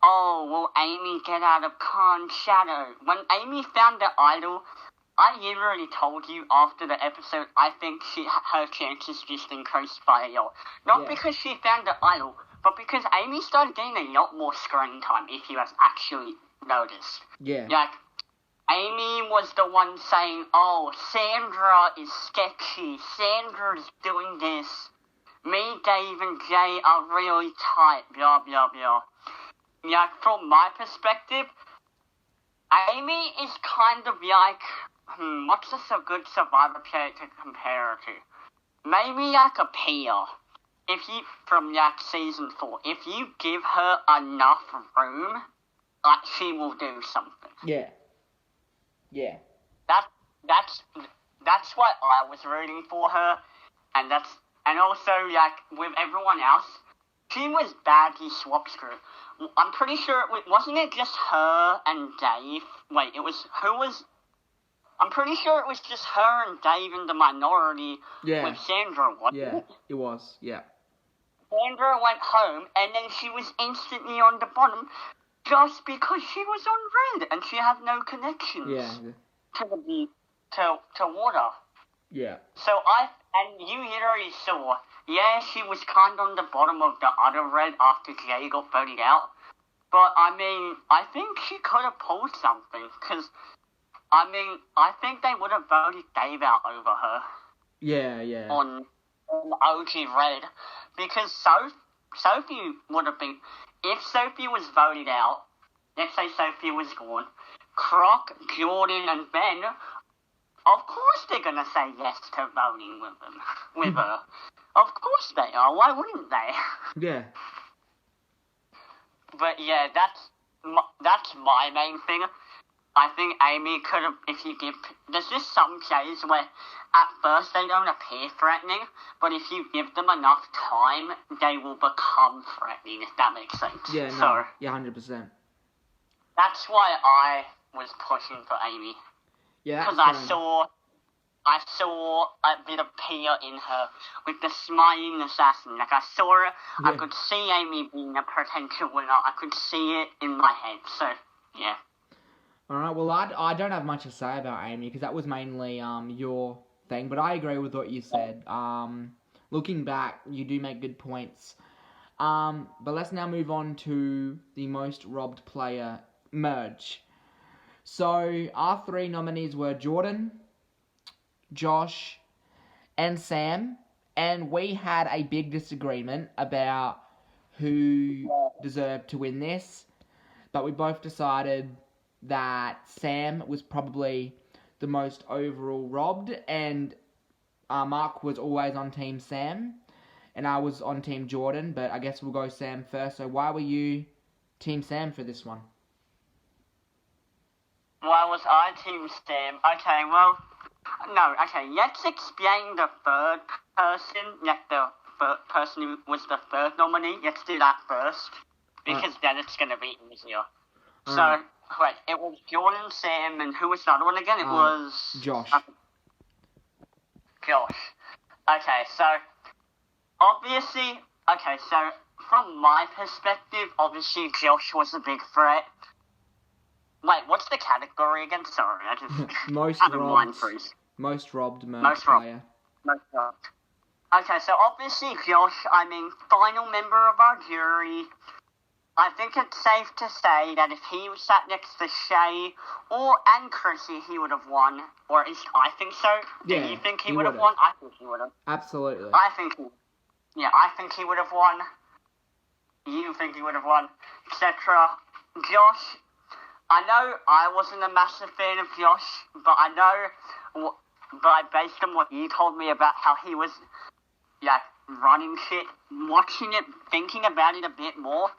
will Amy get out of Khan's shadow? When Amy found the idol, I literally told you after the episode, I think her chances just increased by a lot. Not because she found the idol, but because Amy started getting a lot more screen time, if you have actually noticed. Yeah. Like, Amy was the one saying, oh, Sandra is sketchy, Sandra's doing this, me, Dave, and Jay are really tight, blah, blah, blah. Yeah, from my perspective, Amy is kind of like, what's a good Survivor player to compare her to? Maybe like a Pia. From like season 4, if you give her enough room, like, she will do something. Yeah. Yeah. That's what I was rooting for her, and also, like, with everyone else, she was badly swap screwed. I'm pretty sure wasn't it just her and Dave? Wait, I'm pretty sure it was just her and Dave in the minority with Sandra, wasn't it? Yeah, it was, yeah. Sandra went home, and then she was instantly on the bottom just because she was on red, and she had no connections to water. Yeah. So and you literally saw, she was kind of on the bottom of the other red after Jay got voted out. But, I mean, I think she could have pulled something, because, I mean, I think they would have voted Dave out over her. Yeah. On OG red, because Sophie would have been, if Sophie was voted out, let's say Sophie was gone, Croc, Jordan, and Ben, of course they're gonna say yes to voting with her. Of course they are. Why wouldn't they? Yeah. But yeah, that's my main thing. I think Amy could have, there's just some cases where at first they don't appear threatening, but if you give them enough time, they will become threatening, if that makes sense. Yeah, no, yeah, 100%. That's why I was pushing for Amy. Yeah, because I saw a bit of Pia in her with the smiling assassin. Like, I saw her, I could see Amy being a potential winner. I could see it in my head, so, yeah. Alright, well, I don't have much to say about Amy, because that was mainly your thing, but I agree with what you said. Looking back, you do make good points. But let's now move on to the most robbed player merge. So, our 3 nominees were Jordan, Josh, and Sam, and we had a big disagreement about who deserved to win this, but we both decided that Sam was probably the most overall robbed, and Mark was always on Team Sam, and I was on Team Jordan, but I guess we'll go Sam first. So why were you Team Sam for this one? Why was I Team Sam? Let's explain the third person, the person who was the third nominee. Let's do that first, because then it's going to be easier. So, wait, it was Jordan, Sam, and who was the other one again? It was... Josh. Josh. Okay, so, obviously, from my perspective, obviously Josh was a big threat. Wait, what's the category again? Sorry, I just... Most robbed merge player. Most robbed. Okay, so obviously Josh, final member of our jury. I think it's safe to say that if he was sat next to Shay and Chrissy, he would have won. Or at least I think so. Yeah, do you think he would have won? I think he would have. Absolutely. I think he would have won. You think he would have won, etc. Josh, I know I wasn't a massive fan of Josh, but based on what you told me about how he was, running shit, watching it, thinking about it a bit more,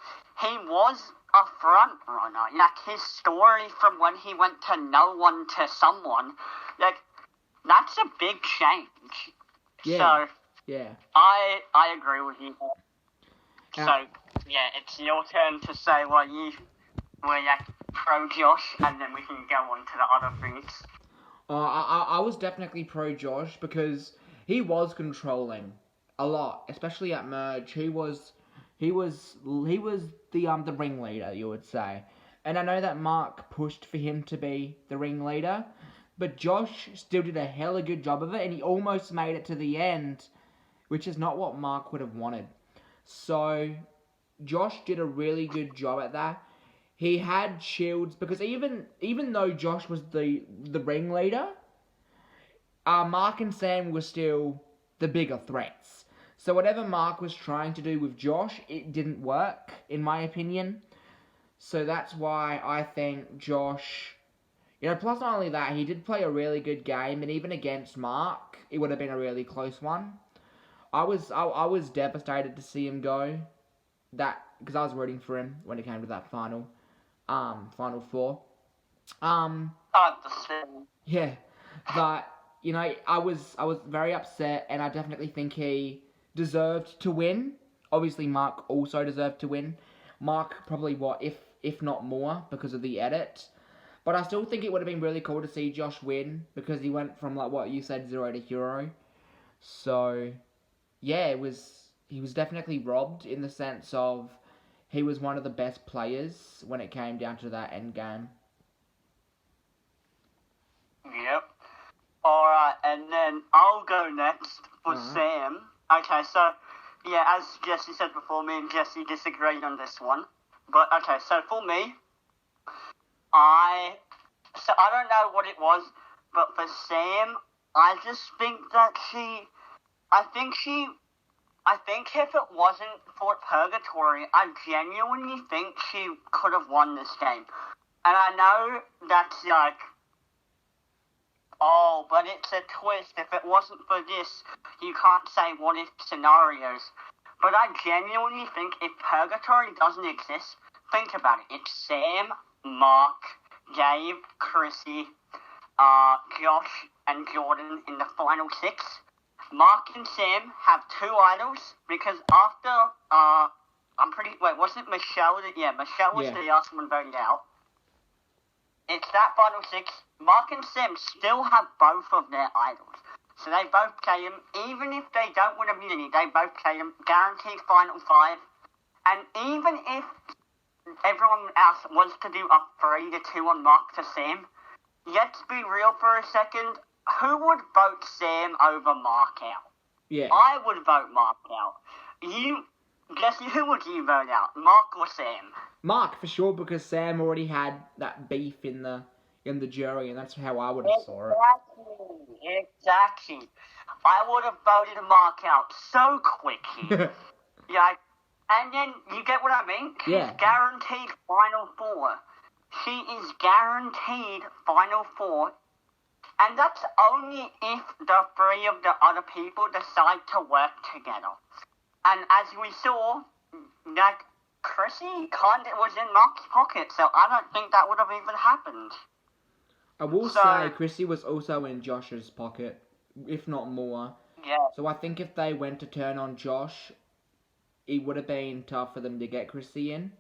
he was a front runner. His story from when he went to no one to someone, that's a big change. Yeah. So, yeah. I agree with you. So, it's your turn to say why you were pro Josh, and then we can go on to the other things. I was definitely pro Josh because he was controlling a lot, especially at merge. He was the ringleader, you would say. And I know that Mark pushed for him to be the ringleader, but Josh still did a hella good job of it, and he almost made it to the end, which is not what Mark would have wanted. So Josh did a really good job at that. He had shields because even though Josh was the ringleader, Mark and Sam were still the bigger threats. So whatever Mark was trying to do with Josh, it didn't work, in my opinion. So that's why I think Josh, plus not only that, he did play a really good game, and even against Mark, it would have been a really close one. I was devastated to see him go, that because I was rooting for him when it came to that final four. Yeah, but I was very upset, and I definitely think he deserved to win. Obviously, Mark also deserved to win. Mark probably if not more because of the edit. But I still think it would have been really cool to see Josh win because he went from like what you said 0 to hero. So yeah, he was definitely robbed in the sense of he was one of the best players when it came down to that end game. Yep. Alright, and then I'll go next for Sam. Okay, so, yeah, as Jesse said before, me and Jesse disagreed on this one. But, okay, so for me, I don't know what it was, but for Sam, I just think that I think if it wasn't for Purgatory, I genuinely think she could have won this game. And I know that's like, oh, but it's a twist. If it wasn't for this, you can't say what if scenarios. But I genuinely think if Purgatory doesn't exist, think about it. It's Sam, Mark, Dave, Chrissy, Josh, and Jordan in the final 6. Mark and Sam have 2 idols because after, wasn't Michelle? Yeah, Michelle was the last one voted out. It's that final 6. Mark and Sam still have both of their idols. So they both play them. Even if they don't win immunity, they both play them. Guaranteed final 5. And even if everyone else wants to do a 3-2 on Mark to Sam, let's be real for a second. Who would vote Sam over Mark out? Yeah. I would vote Mark out. Jesse, who would you vote out? Mark or Sam? Mark, for sure, because Sam already had that beef in the jury, and that's how I would have saw it. Exactly. I would have voted Mark out so quick. Yeah, and then you get what I mean? She's guaranteed Final 4. She is guaranteed Final 4. And that's only if the 3 of the other people decide to work together. And as we saw, that Chrissy kind of was in Mark's pocket, so I don't think that would have even happened. I will say Chrissy was also in Josh's pocket, if not more. Yeah. So I think if they went to turn on Josh, it would have been tough for them to get Chrissy in.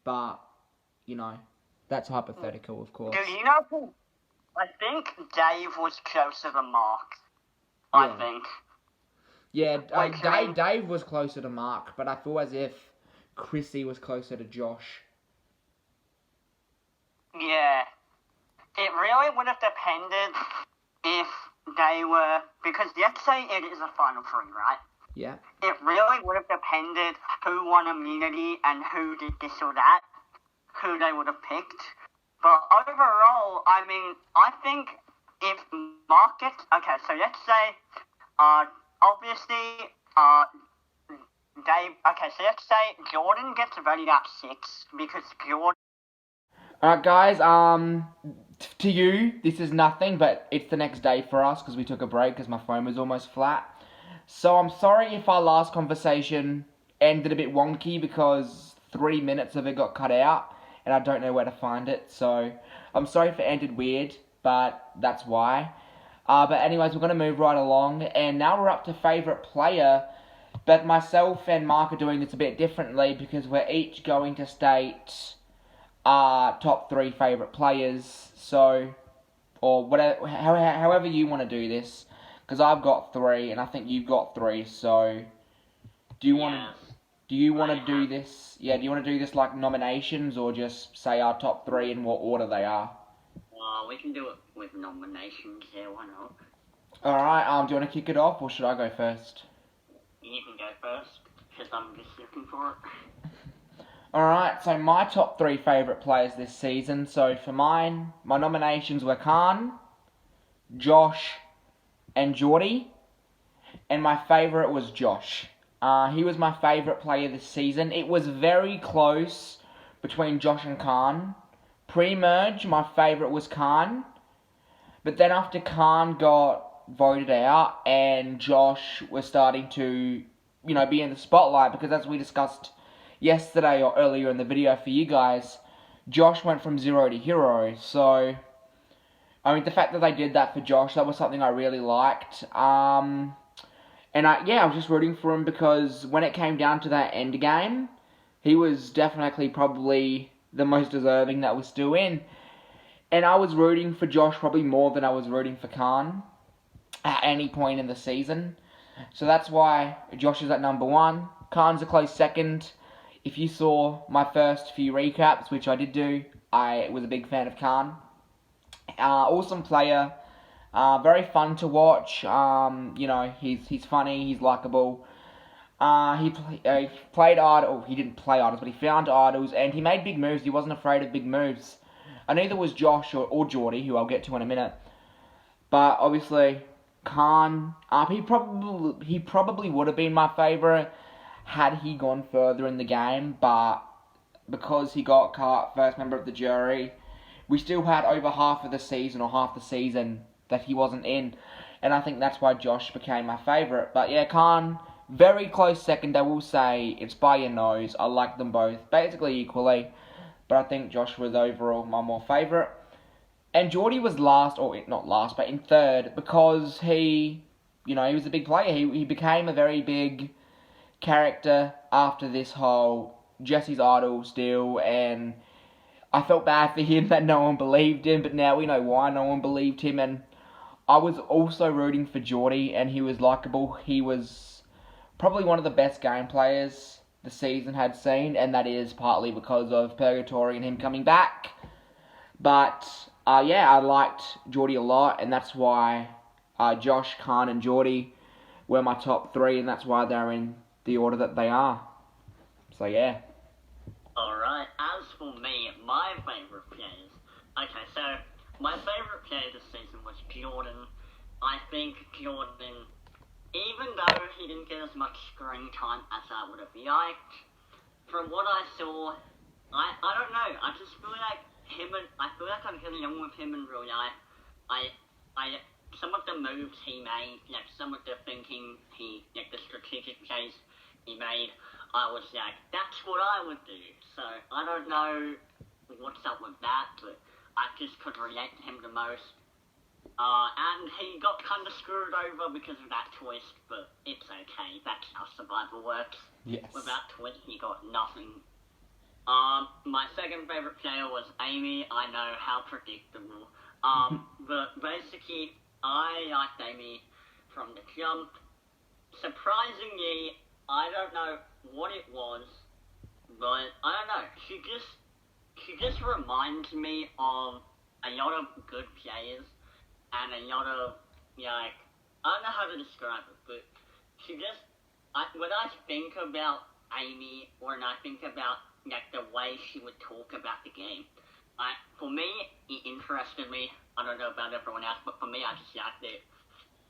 But, that's hypothetical, of course. Do you know who? I think Dave was closer to Mark. I think. Yeah, Dave was closer to Mark, but I feel as if Chrissy was closer to Josh. Yeah. It really would have depended if they were... Because let's say it is a Final 3, right? Yeah. It really would have depended who won immunity and who did this or that, who they would have picked. But overall, I mean, I think if Mark gets... Okay, so let's say, obviously, Dave... Okay, so let's say Jordan gets voted out 6, because Jordan... Alright, guys, to you, this is nothing, but it's the next day for us, because we took a break, because my phone was almost flat. So I'm sorry if our last conversation ended a bit wonky, because 3 minutes of it got cut out. And I don't know where to find it, so I'm sorry if it ended weird, but that's why. But anyways, we're going to move right along, and now we're up to favourite player, but myself and Mark are doing this a bit differently, because we're each going to state top 3 favourite players, so, or whatever, however you want to do this, because I've got 3, and I think you've got 3, so, do you want to do this? Yeah, do you want to do this like nominations or just say our top 3 in what order they are? We can do it with nominations, yeah, why not? Alright, do you want to kick it off or should I go first? You can go first, because I'm just looking for it. Alright, so my top three favourite players this season. So for mine, my nominations were Khan, Josh, and Geordie. And my favourite was Josh. He was my favourite player this season. It was very close between Josh and Khan. Pre-merge, my favourite was Khan. But then after Khan got voted out and Josh was starting to, be in the spotlight, because as we discussed yesterday or earlier in the video for you guys, Josh went from zero to hero. So, I mean, the fact that they did that for Josh, that was something I really liked. And I was just rooting for him because when it came down to that end game, he was definitely probably the most deserving that was still in. And I was rooting for Josh probably more than I was rooting for Khan at any point in the season. So that's why Josh is at number one. Khan's a close second. If you saw my first few recaps, which I did do, I was a big fan of Khan. Awesome player. Very fun to watch. He's funny. He's likable. He played idols. He didn't play idols, but he found idols, and he made big moves. He wasn't afraid of big moves. And neither was Josh or Geordie, who I'll get to in a minute. But obviously, Khan, he probably would have been my favourite had he gone further in the game, but because he got cut first member of the jury, we still had over half of the season or half the season that he wasn't in, and I think that's why Josh became my favourite. But yeah, Khan, very close second, I will say. It's by your nose. I like them both basically equally, but I think Josh was overall my more favourite. And Geordie was last, or not last, but in third, because he was a big player. He became a very big character after this whole Jesse's Idols deal, and I felt bad for him that no one believed him, but now we know why no one believed him. And I was also rooting for Geordie, and he was likeable. He was probably one of the best game players the season had seen, and that is partly because of Purgatory and him coming back. But I liked Geordie a lot, and that's why Josh, Khan, and Geordie were my top three, and that's why they're in the order that they are. So yeah. Alright, as for me, my favourite players. Okay, so my favourite player this season was Jordan. I think Jordan, even though he didn't get as much screen time as I would have liked, from what I saw, I don't know, I just feel like I'm getting along with him in real life. Some of the moves he made, some of the thinking the strategic plays he made, I was like, that's what I would do. So I don't know what's up with that, but I just could relate to him the most. And he got kind of screwed over because of that twist, but it's okay. That's how survival works. Yes. With that twist, he got nothing. My second favorite player was Amy. I know, how predictable. But basically, I liked Amy from the jump. Surprisingly, I don't know what it was, but I don't know. She just reminds me of a lot of good players and a lot of I don't know how to describe it, but when I think about Amy, or when I think about the way she would talk about the game, for me, it interested me. I don't know about everyone else, but for me, I just liked it.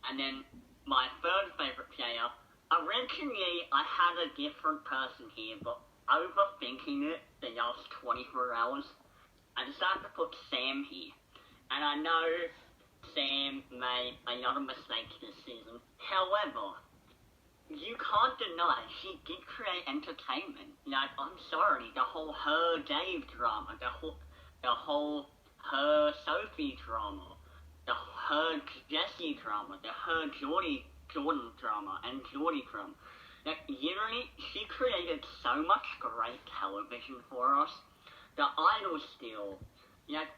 And then my third favorite player. Originally, I had a different person here, but overthinking it the last 24 hours, I decided to put Sam here. And I know Sam made a lot of mistakes this season. However, you can't deny she did create entertainment. I'm sorry, the whole her Dave drama, the whole her Sophie drama, the her Jesse drama, the her Jordan drama, and Geordie drama. Literally, she created so much great television for us. The Idol still,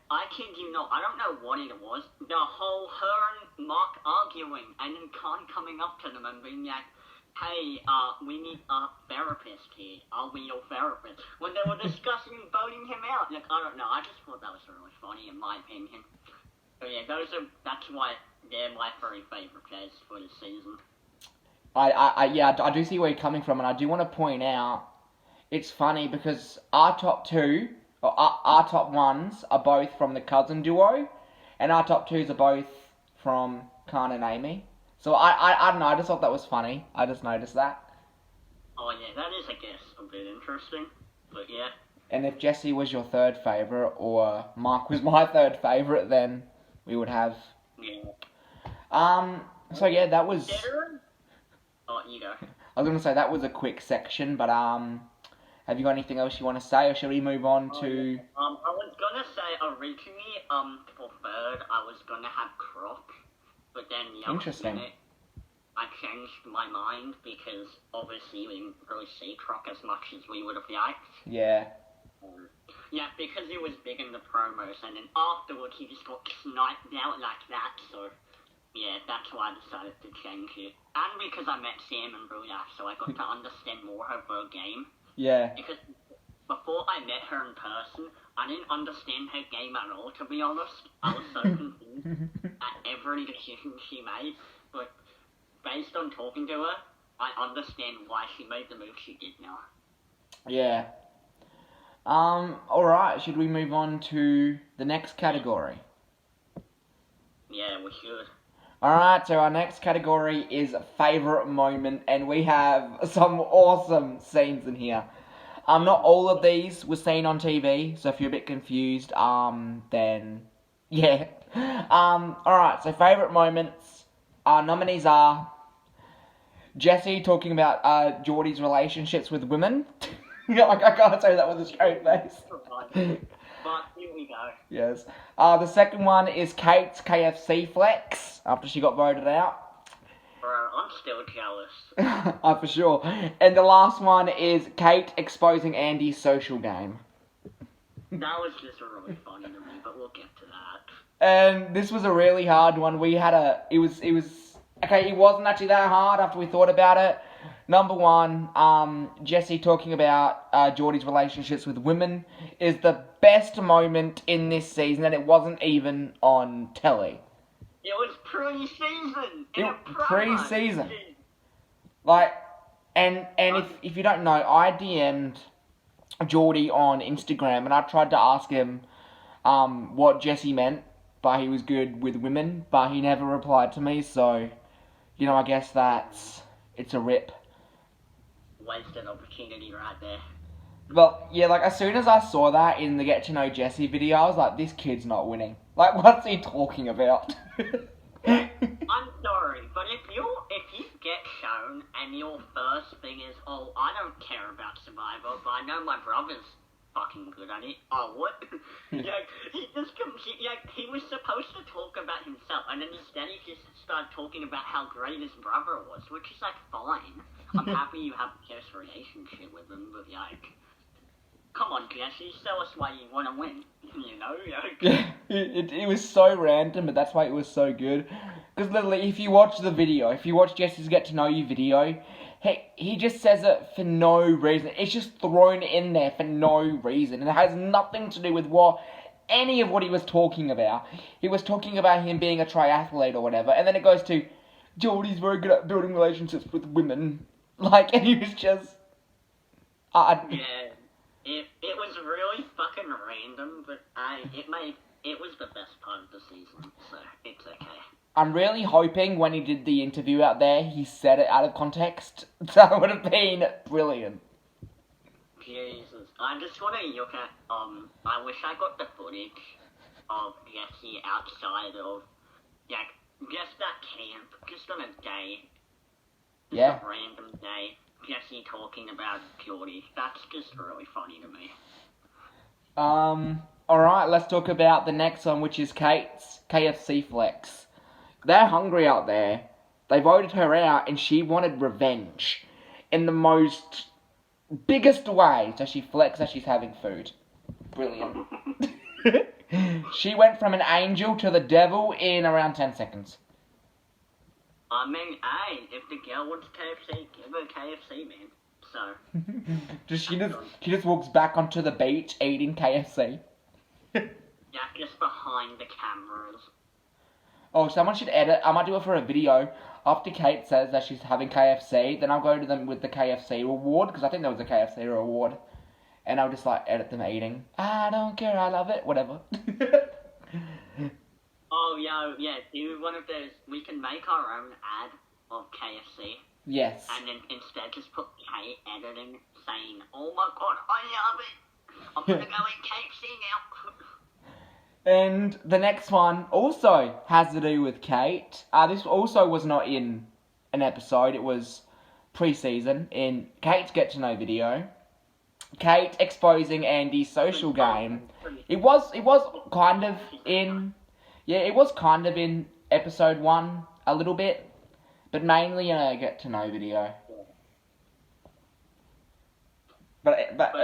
I kid you not, I don't know what it was. The whole her and Mark arguing, and then Khan coming up to them and being like, hey, we need a therapist here. Are we your therapist? When they were discussing voting him out, I don't know, I just thought that was really funny in my opinion. So yeah, that's why they're my three favourite players for this season. I do see where you're coming from, and I do want to point out, it's funny because our top two, or our top ones, are both from the cousin duo, and our top twos are both from Khan and Amy. So I don't know, I just thought that was funny. I just noticed that. Oh yeah, that is, I guess, a bit interesting. But yeah. And if Jesse was your third favourite, or Mark was my third favourite, then we would have... Yeah. So yeah, that was... Oh, you go. I was going to say that was a quick section, but have you got anything else you want to say, or shall we move on to... I was gonna say originally, for third, I was gonna have Croc, but then Interesting. Minute, I changed my mind because obviously we didn't really see Croc as much as we would have liked. Yeah. Yeah, because he was big in the promos, and then afterwards he just got sniped out like that, so yeah, that's why I decided to change it. And because I met Sam and Bruya, so I got to understand more of her game. Yeah. Because before I met her in person, I didn't understand her game at all, to be honest. I was so confused at every decision she made, but based on talking to her, I understand why she made the move she did now. Yeah. Alright, should we move on to the next category? Yeah, we should. Alright, so our next category is favourite moment, and we have some awesome scenes in here. Not all of these were seen on TV, so if you're a bit confused, then, yeah. Alright, so favourite moments, our nominees are Jesse talking about Geordie's relationships with women. I can't say that with a straight face. But here we go. Yes. The second one is Kate's KFC flex after she got voted out. Bro, I'm still jealous. For sure. And the last one is Kate exposing Andy's social game. That was just really funny to me, but we'll get to that. And this was a really hard one. We had it wasn't actually that hard after we thought about it. Number one, Jesse talking about Geordie's relationships with women is the best moment in this season, and it wasn't even on telly. It was pre-season. Pre-season. Like, and if you don't know, I DM'd Geordie on Instagram, and I tried to ask him what Jesse meant by he was good with women, but he never replied to me, so, I guess it's a rip. Wasted opportunity right there. But, yeah, as soon as I saw that in the Get to Know Jesse video, I was like, this kid's not winning. What's he talking about? I'm sorry, but if you get shown and your first thing is, oh, I don't care about Survivor, but I know my brother's fucking good at it. Oh, what? He was supposed to talk about himself, and then instead he just started talking about how great his brother was, which is fine. I'm happy you have a close relationship with him, but come on, Jesse, tell us why you want to win. Yeah, it was so random, but that's why it was so good. Because literally, if you watch the video, if you watch Jesse's Get to Know You video, he just says it for no reason. It's just thrown in there for no reason, and it has nothing to do with any of what he was talking about. He was talking about him being a triathlete or whatever, and then it goes to Geordie's very good at building relationships with women. And he was just... Yeah, it was really fucking random, but it was the best part of the season, so it's okay. I'm really hoping when he did the interview out there, he said it out of context. That would have been brilliant. Jesus, I just want to look at, I wish I got the footage of Jesse outside of, just that camp, just on a day. Yeah. A random day. Jesse talking about Geordie. That's just really funny to me. Alright, let's talk about the next one, which is Kate's KFC flex. They're hungry out there. They voted her out, and she wanted revenge. In the most biggest way. So she flexed that she's having food. Brilliant. She went from an angel to the devil in around 10 seconds. I mean, hey, if the girl wants KFC, give her KFC, man. So. She just walks back onto the beach eating KFC. Yeah, just behind the cameras. Oh, someone should edit. I might do it for a video. After Kate says that she's having KFC, then I'll go to them with the KFC reward, because I think there was a KFC reward. And I'll just, like, edit them eating. I don't care, I love it, whatever. Oh, yeah, do one of those. We can make our own ad of KFC. Yes. And then instead just put Kate editing, saying, "Oh my god, I love it. I'm gonna go eat KFC now." And the next one also has to do with Kate. This also was not in an episode. It was pre-season in Kate's Get to Know video. Kate exposing Andy's social game. It was kind of in, it was kind of in episode 1 a little bit, but mainly in a Get to Know video. But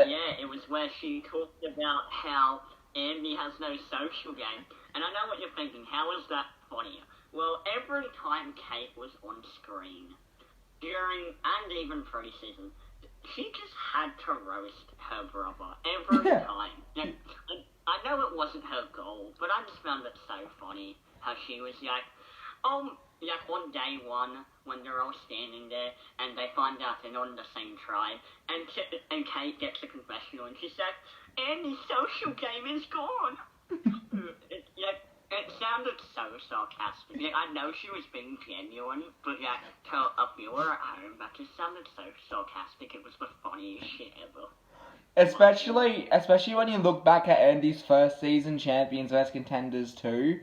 yeah, it was where she talked about how Andy has no social game. And I know what you're thinking, how is that funny? Well, every time Kate was on screen, during and even pre-season, she just had to roast her brother every time. Like, I know it wasn't her goal, but I just found it so funny how she was like, like on day 1, when they're all standing there, and they find out they're not in the same tribe, and Kate gets a confessional, and she's like, Andy's social game is gone. It sounded so sarcastic. Like, I know she was being genuine, but yeah, to a viewer at home, that just sounded so sarcastic. It was the funniest shit ever. Especially when you look back at Andy's first season, Champions vs Contenders 2,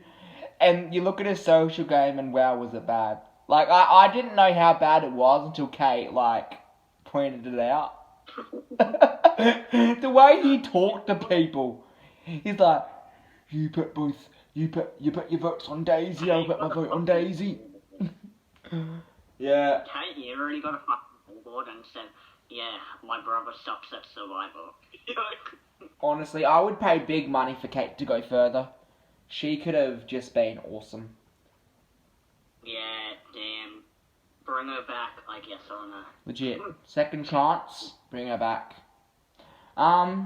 and you look at his social game, and wow, was it bad. Like, I didn't know how bad it was until Kate, like, pointed it out. The way he talked to people. He's like, you put your votes on Daisy, I'll put my vote on Daisy. Yeah. Kate, you already got a fucking billboard and said, yeah, my brother sucks at Survivor. Honestly, I would pay big money for Kate to go further. She could have just been awesome. Yeah, damn. Bring her back, I guess, on a... Legit. Second chance, bring her back. Yeah.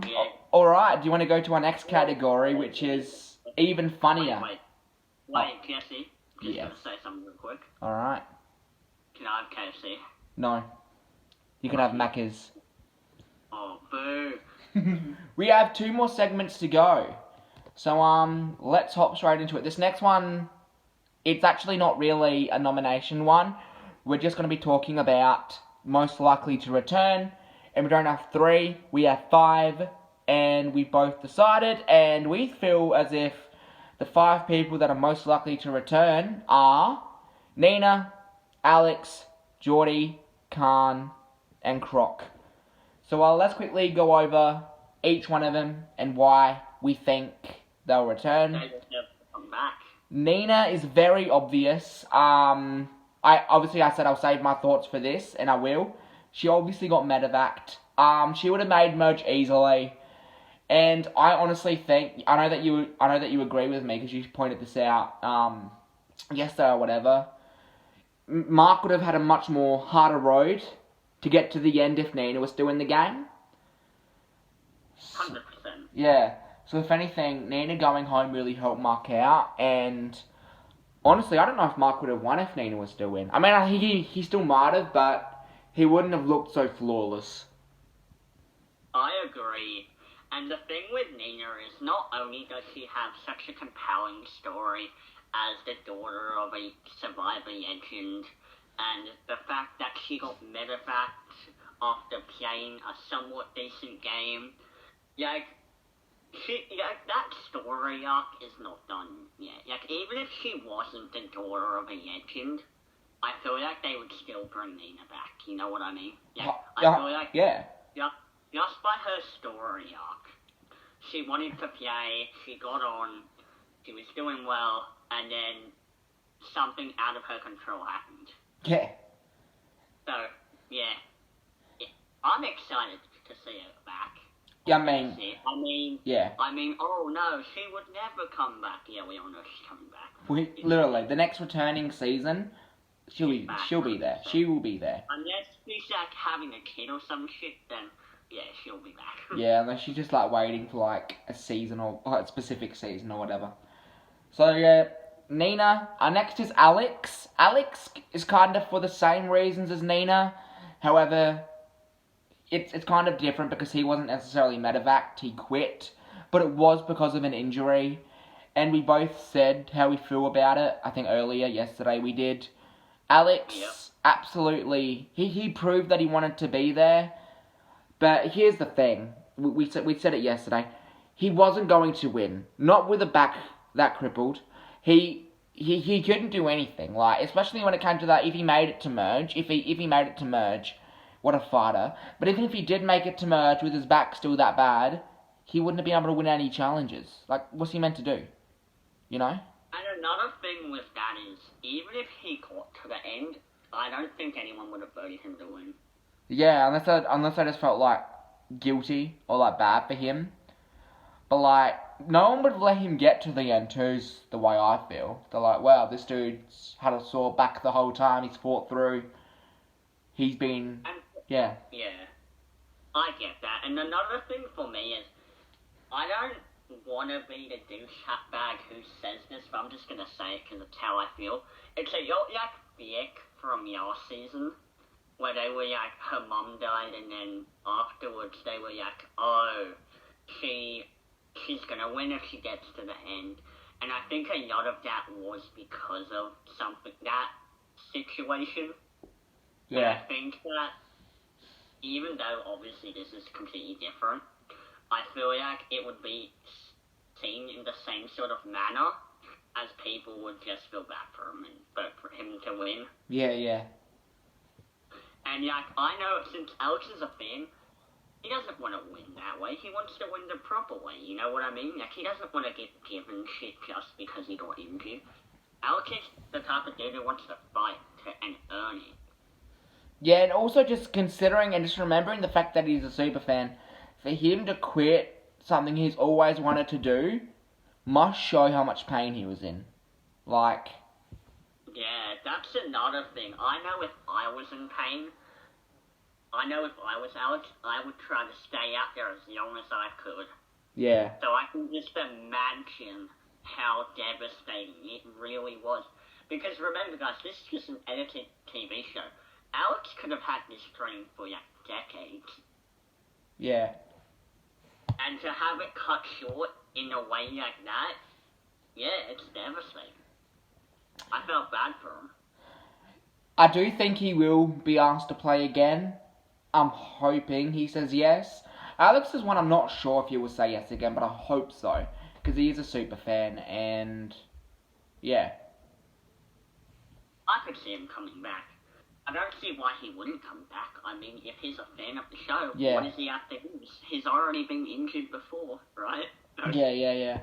Alright, do you want to go to our next category, which is even funnier? Wait, Jesse. Just Yeah. gonna say something real quick. Alright. Can I have KFC? No. You can have Macca's. Oh, boo. We have 2 more segments to go. So, let's hop straight into it. This next one, it's actually not really a nomination one. We're just going to be talking about most likely to return. And we don't have 3, we have 5. And we both decided, and we feel as if the 5 people that are most likely to return are Nina, Alex, Geordie, Khan, and Croc. So let's quickly go over each one of them and why we think they'll return. They just never come back. Nina is very obvious. I said I'll save my thoughts for this, and I will. She obviously got medevaced. She would have made merge easily, and I honestly think I know that you agree with me because you pointed this out yesterday or whatever. Mark would have had a much more harder road to get to the end if Nina was still in the game. 100%. Yeah. So if anything, Nina going home really helped Mark out, and honestly, I don't know if Mark would have won if Nina was still in. I mean, he still might have, but he wouldn't have looked so flawless. I agree. And the thing with Nina is not only does she have such a compelling story as the daughter of a Survivor legend, and the fact that she got medevaced after playing a somewhat decent game, that story arc is not done yet. Even if she wasn't the daughter of a legend, I feel like they would still bring Nina back. You know what I mean? I feel like just by her story arc, she wanted to play, she got on, she was doing well, and then something out of her control happened. Yeah. So, yeah. I'm excited to see her back. Yeah, I mean, oh no, she would never come back. Yeah, we all know she's coming back. Literally, the next returning season, she'll be there. She will be there. Unless she's like having a kid or some shit, then yeah, she'll be back. Yeah, unless she's just like waiting for like a season or a specific season or whatever. So yeah, Nina. Next is Alex. Alex is kind of for the same reasons as Nina. However, it's kind of different because he wasn't necessarily medevaced, he quit. But it was because of an injury. And we both said how we feel about it. I think earlier, yesterday we did. Alex, Yep. absolutely, he proved that he wanted to be there. But here's the thing. We said it yesterday. He wasn't going to win. Not with a back that crippled. He couldn't do anything. Like, especially when it came to that, if he made it to merge, if he made it to merge, what a fighter. But even if he did make it to merge with his back still that bad, he wouldn't have been able to win any challenges. Like, what's he meant to do? You know? And another thing with that is, even if he got to the end, I don't think anyone would have voted him to win. Yeah, unless I just felt like guilty or like bad for him. But like, no one would let him get to the end too's the way I feel. They're like, wow, this dude's had a sore back the whole time, he's fought through. He's been, yeah. Yeah, I get that. And another thing for me is, I don't want to be the douchebag bag who says this, but I'm just going to say it because it's how I feel. It's a Yolyak Biek from last season, where they were like, her mum died, and then afterwards they were like, oh, she's going to win if she gets to the end. And I think a lot of that was because of that situation. Yeah. And I think that, even though obviously this is completely different, I feel like it would be seen in the same sort of manner as people would just feel bad for him and vote for him to win. Yeah, yeah. And like, I know since Alex is a fan, he doesn't want to win that way. He wants to win the proper way, you know what I mean? Like, he doesn't want to get given shit just because he got injured. Alex is the type of dude who wants to fight and earn it. Yeah, and also just considering and just remembering the fact that he's a super fan, for him to quit something he's always wanted to do must show how much pain he was in. Like, yeah, that's another thing. I know if I was in pain, I know if I was Alex, I would try to stay out there as long as I could. yeah. So I can just imagine how devastating it really was. Because remember, guys, this is just an edited TV show. Alex could have had this dream for like decades. Yeah. And to have it cut short in a way like that, yeah, it's devastating. I felt bad for him. I do think he will be asked to play again. I'm hoping he says yes. Alex is one I'm not sure if he will say yes again, but I hope so. Because he is a super fan, and yeah. I could see him coming back. I don't see why he wouldn't come back. I mean, if he's a fan of the show, Yeah. what does he have to lose? He's already been injured before, right? Yeah.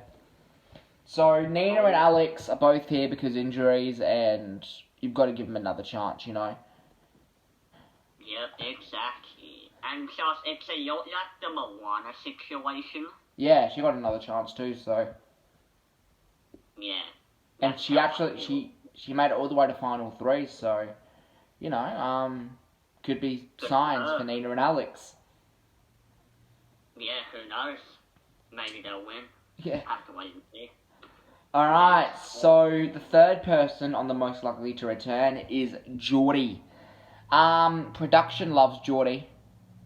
So, Nina and Alex are both here because injuries, and you've got to give them another chance, you know? Yep, exactly. And plus, it's like the Moana situation. Yeah, she got another chance too, so... Yeah. And she actually, she made it all the way to Final 3, so... You know, could be signs for Nina and Alex. Yeah, who knows? Maybe they'll win. Yeah. Have to wait and see. Alright, so the third person on the most likely to return is Geordie. Production loves Geordie.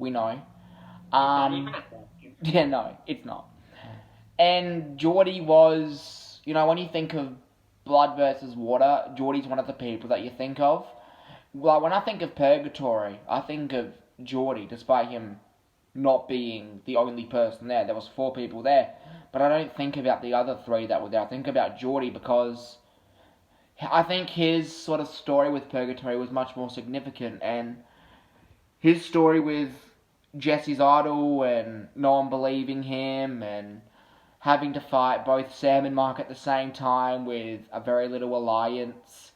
We know. Not even a question. Yeah, no, it's not. And Geordie was, you know, when you think of blood versus water, Geordie's one of the people that you think of. Like, when I think of Purgatory, I think of Geordie, despite him not being the only person there. There was 4 people there. But I don't think about the other 3 that were there. I think about Geordie because I think his sort of story with Purgatory was much more significant. And his story with Jesse's idol and no one believing him and having to fight both Sam and Mark at the same time with a very little alliance.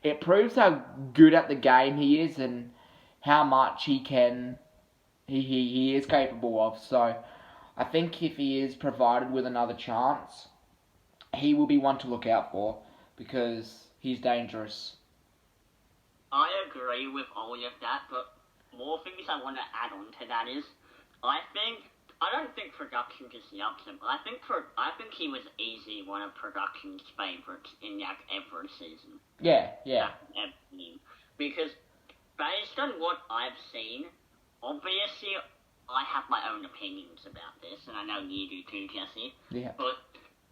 It proves how good at the game he is and how much he is capable of. So I think if he is provided with another chance, he will be one to look out for because he's dangerous. I agree with all of that, but more things I want to add on to that is, I think I don't think production just loves him. I think he was easily one of production's favourites in like every season. Yeah. Because based on what I've seen, obviously I have my own opinions about this, and I know you do too, Jesse. Yeah. But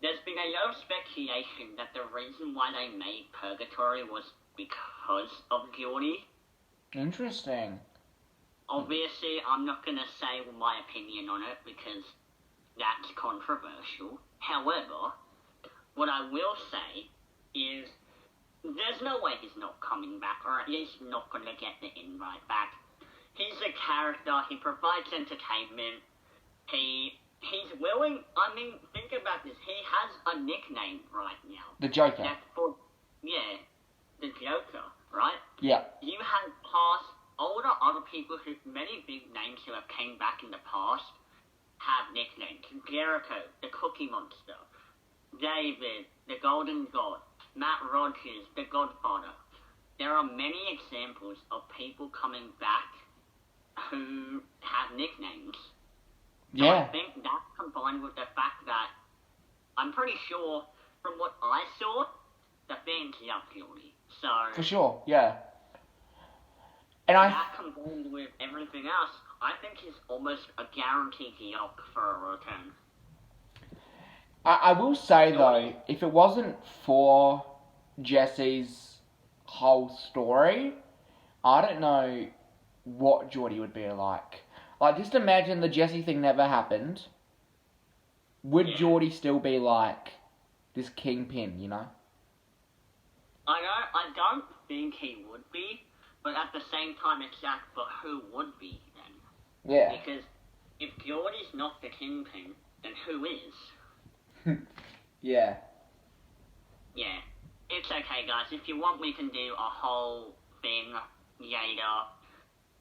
there's been a lot of speculation that the reason why they made Purgatory was because of Geordie. Interesting. Obviously, I'm not going to say my opinion on it because that's controversial. However, what I will say is there's no way he's not coming back, or at least not going to get the invite back. He's a character, he provides entertainment, he's willing, I mean, think about this, he has a nickname right now. The Joker. The Joker, right? Yeah. You have past older other people many big names who have came back in the past have nicknames. Jericho, the Cookie Monster, David, the Golden God, Matt Rogers, the Godfather. There are many examples of people coming back who have nicknames. So Yeah. I think that combined with the fact that I'm pretty sure from what I saw, the fans love Geordie. So For sure, yeah. And that combined with everything else, I think he's almost a guaranteed lock for a return. I will say though, if it wasn't for Jesse's whole story, I don't know what Geordie would be like. Like, just imagine the Jesse thing never happened. Would Geordie still be like this kingpin, you know? I don't think he would be, but at the same time, it's like, but who would be then? Yeah. Because if Geordie's not the kingpin, then who is? Yeah. Yeah. It's okay, guys. If you want, we can do a whole thing later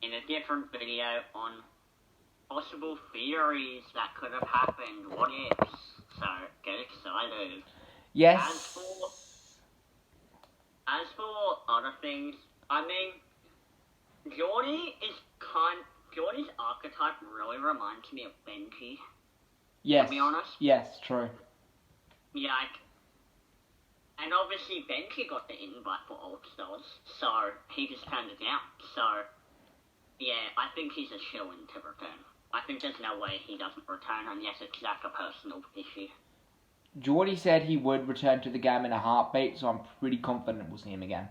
in a different video on possible theories that could have happened, what ifs. So, get excited. Yes. As for other things, I mean, Geordie's archetype really reminds me of Benji. Yes. To be honest. Yes, true. Yeah, and obviously Benji got the invite for All Stars, so he just turned it down. So, yeah, I think he's a shoo-in to return. I think there's no way he doesn't return unless it's like a personal issue. Geordie said he would return to the game in a heartbeat, so I'm pretty confident we'll see him again.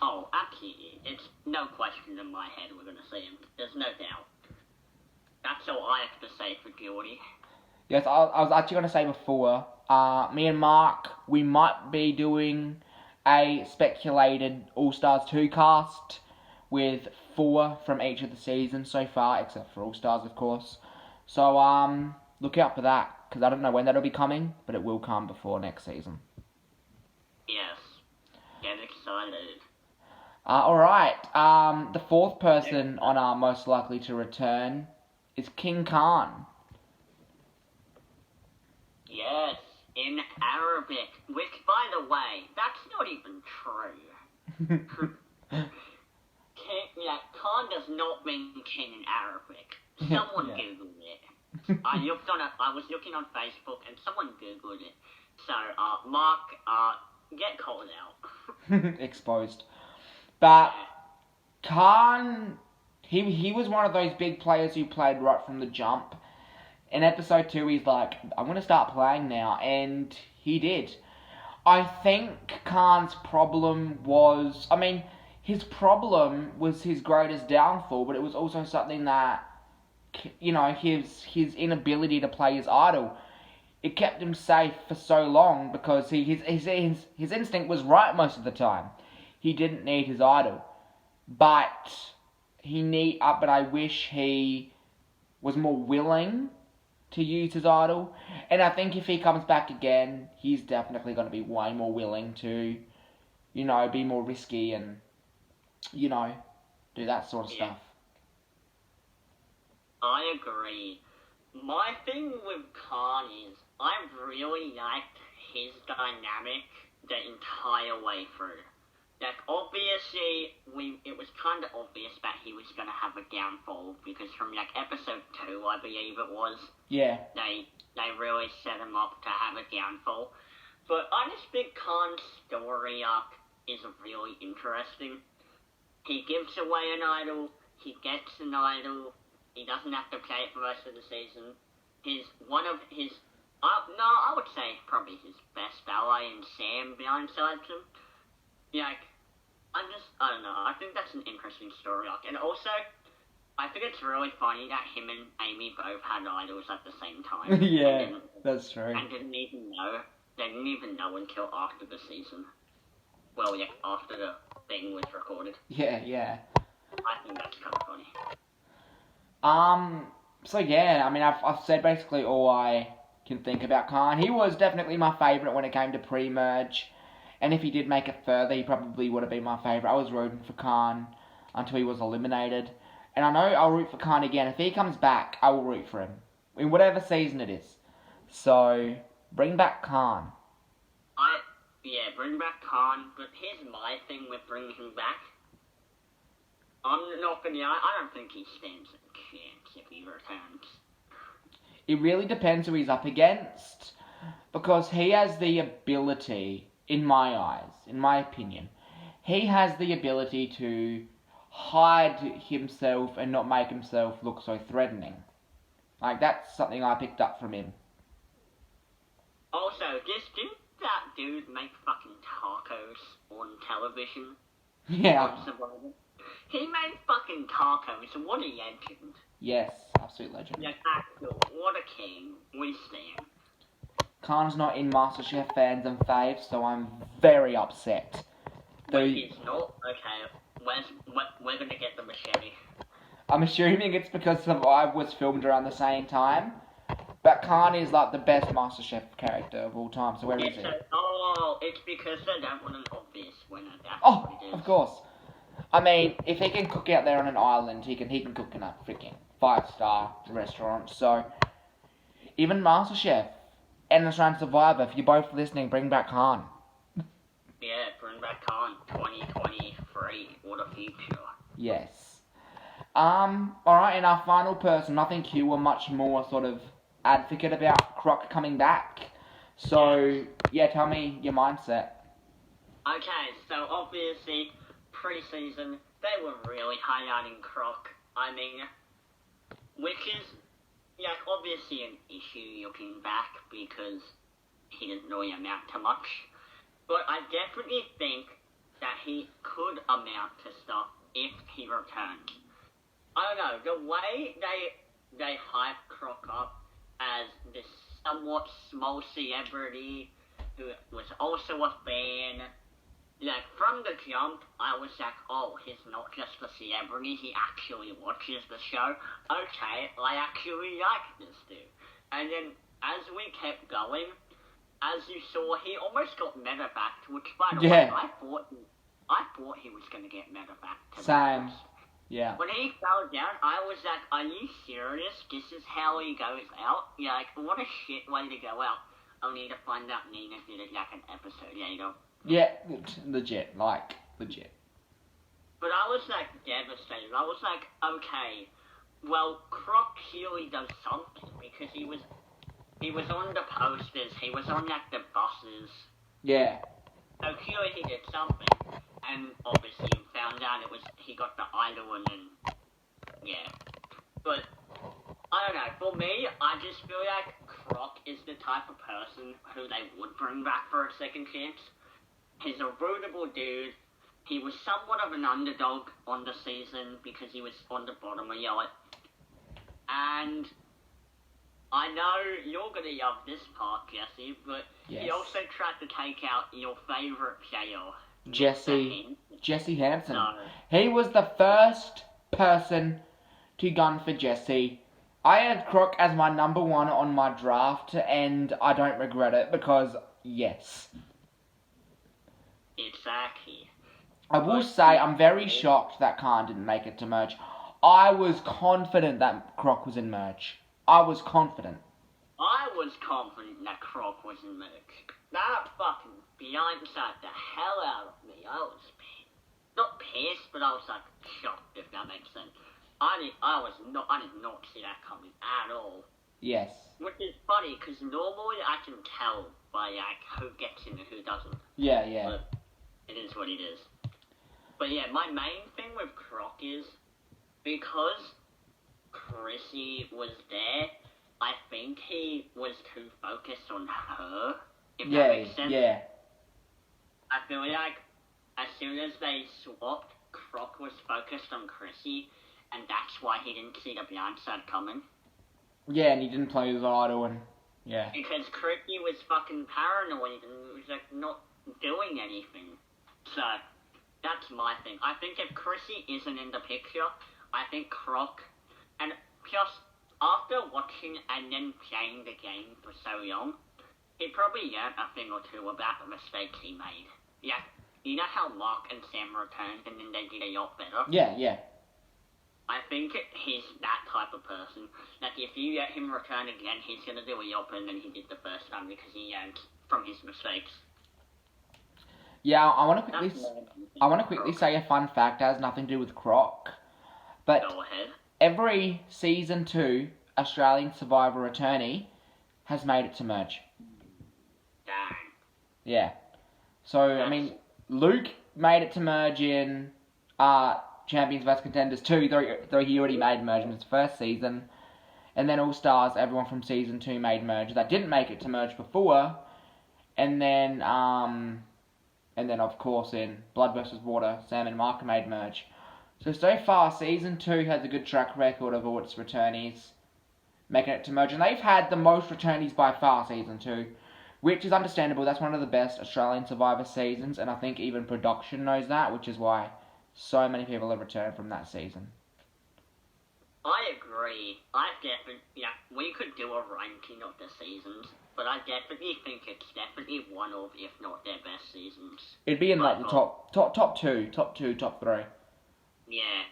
Oh, absolutely. It's no question in my head we're going to see him. There's no doubt. That's all I have to say for Geordie. Yes, I was actually going to say before, me and Mark, we might be doing a speculated All-Stars 2 cast with 4 from each of the seasons so far, except for All-Stars, of course. So, look out for that, because I don't know when that'll be coming, but it will come before next season. Yes. Get excited. Alright, the fourth person on our most likely to return is King Khan. Yes, in Arabic, which, by the way, that's not even true. Khan does not mean king in Arabic. Someone Googled it. I was looking on Facebook and someone Googled it. So, Mark, get called out. Exposed. But Khan, he was one of those big players who played right from the jump. In episode 2, he's like, I'm going to start playing now, and he did. I think Khan's problem was, his problem was his greatest downfall, but it was also something that, his inability to play his idol. It kept him safe for so long because his instinct was right most of the time. He didn't need his idol. But I wish he was more willing to use his idol. And I think if he comes back again, he's definitely going to be way more willing to, be more risky and, do that sort of stuff. I agree. My thing with Khan is, I really liked his dynamic the entire way through. Like, obviously, it was kind of obvious that he was going to have a downfall, because from, like, episode 2, I believe it was, Yeah. they really set him up to have a downfall. But I just think Khan's story arc is really interesting. He gives away an idol, he gets an idol, he doesn't have to play it for the rest of the season. I would say probably his best ally in Sam blindsides him. Like, I don't know, I think that's an interesting story arc. And also, I think it's really funny that him and Amy both had idols at the same time. Yeah, that's true. And didn't even know. They didn't even know until after the season. Well, yeah, after the thing was recorded. Yeah. I think that's kind of funny. So yeah, I mean, I've said basically all I can think about Khan. He was definitely my favourite when it came to pre-merge. And if he did make it further, he probably would have been my favourite. I was rooting for Khan until he was eliminated. And I know I'll root for Khan again. If he comes back, I will root for him. In whatever season it is. So, bring back Khan. Bring back Khan. But here's my thing with bringing him back. I'm not gonna. I don't think he stands a chance if he returns. It really depends who he's up against. Because he has the ability, in my eyes, in my opinion, he has the ability to hide himself and not make himself look so threatening. Like, that's something I picked up from him. Also, didn't that dude make fucking tacos on television? Yeah. On Survivor? He made fucking tacos. What a legend. Yes, absolute legend. Yeah, actual, what a king. We stand. Khan's not in MasterChef fans and faves, so I'm very upset. Wait, he's not? Okay, we're gonna get the machete. I'm assuming it's because Survive was filmed around the same time. But Khan is like the best MasterChef character of all time, so where is he? It's because they don't want an obvious winner. That's Oh, what it is. of course. I mean, if he can cook out there on an island, he can cook in a freaking 5-star restaurant. So, even MasterChef and Australian Survivor, if you're both listening, bring back Khan. Yeah, bring back Khan. 2023. What a future. Yes. Alright, and our final person, I think you were much more sort of advocate about Croc coming back. So, yeah, tell me your mindset. Okay, so obviously, pre-season, they were really highlighting Croc. I mean, which is, like, obviously an issue looking back because he didn't really amount to much. But I definitely think that he could amount to stuff if he returned. I don't know, the way they hype Croc up as this somewhat small celebrity who was also a fan, like, from the jump, I was like, oh, he's not just a celebrity, he actually watches the show. Okay, I actually like this dude. And then, as we kept going, as you saw, he almost got medevacked, which, by the way, I thought he was going to get medevacked. Same. Yeah. When he fell down, I was like, are you serious? This is how he goes out? Yeah, like, what a shit way to go out. Only to find out Nina did it like an episode later. Yeah, legit. But I was like devastated. I was like, okay, well, Croc clearly does something because he was on the posters, he was on like the buses. Yeah. So clearly he did something, and obviously found out he got the idol and then, yeah. But I don't know. For me, I just feel like Croc is the type of person who they would bring back for a second chance. He's a rootable dude. He was somewhat of an underdog on the season because he was on the bottom of Yacht. And I know you're going to love this part, Jesse, but he also tried to take out your favourite player, Jesse Hansen. No. He was the first person to gun for Jesse. I had Croc as my number 1 on my draft, and I don't regret it because, yes. Exactly. I will say I'm very shocked that Khan didn't make it to merge. I was confident that Croc was in merge. I was confident that Croc was in merge. That fucking blindsided the hell out of me. I was not pissed, but I was like shocked, if that makes sense. I did not see that coming at all. Yes. Which is funny, because normally I can tell by like who gets in and who doesn't. Yeah. But it is what it is. But yeah, my main thing with Croc is because Chrissy was there, I think he was too focused on her. If that makes sense. Yeah. I feel like as soon as they swapped, Croc was focused on Chrissy, and that's why he didn't see the blindside coming. Yeah, and he didn't play his idol, and yeah. Because Chrissy was fucking paranoid and was like not doing anything. So that's my thing. I think if Chrissy isn't in the picture, I think Croc, and just after watching and then playing the game for so long, he probably learned a thing or two about the mistakes he made. Yeah, you know how Mark and Sam returned and then they did a lot better? Yeah. I think he's that type of person. Like, if you let him return again, he's going to do a lot better than he did the first time because he learned from his mistakes. Yeah, I want to quickly say a fun fact that has nothing to do with Croc. But Go ahead. every Season 2 Australian Survivor returnee has made it to merge. Dang. Yeah. So, I mean, Luke made it to merge in Champions vs Contenders 2, though he already made merge in his first season. And then All Stars, everyone from Season 2 made merge that didn't make it to merge before. And then of course in Blood vs Water, Sam and Mark made merge. So far, Season 2 has a good track record of all its returnees making it to merge. And they've had the most returnees by far, Season 2. Which is understandable. That's one of the best Australian Survivor seasons. And I think even production knows that, which is why so many people have returned from that season. I agree. We could do a ranking of the seasons, but I definitely think it's definitely one of, if not their best seasons. It'd be in like the top two, top 3. Yeah,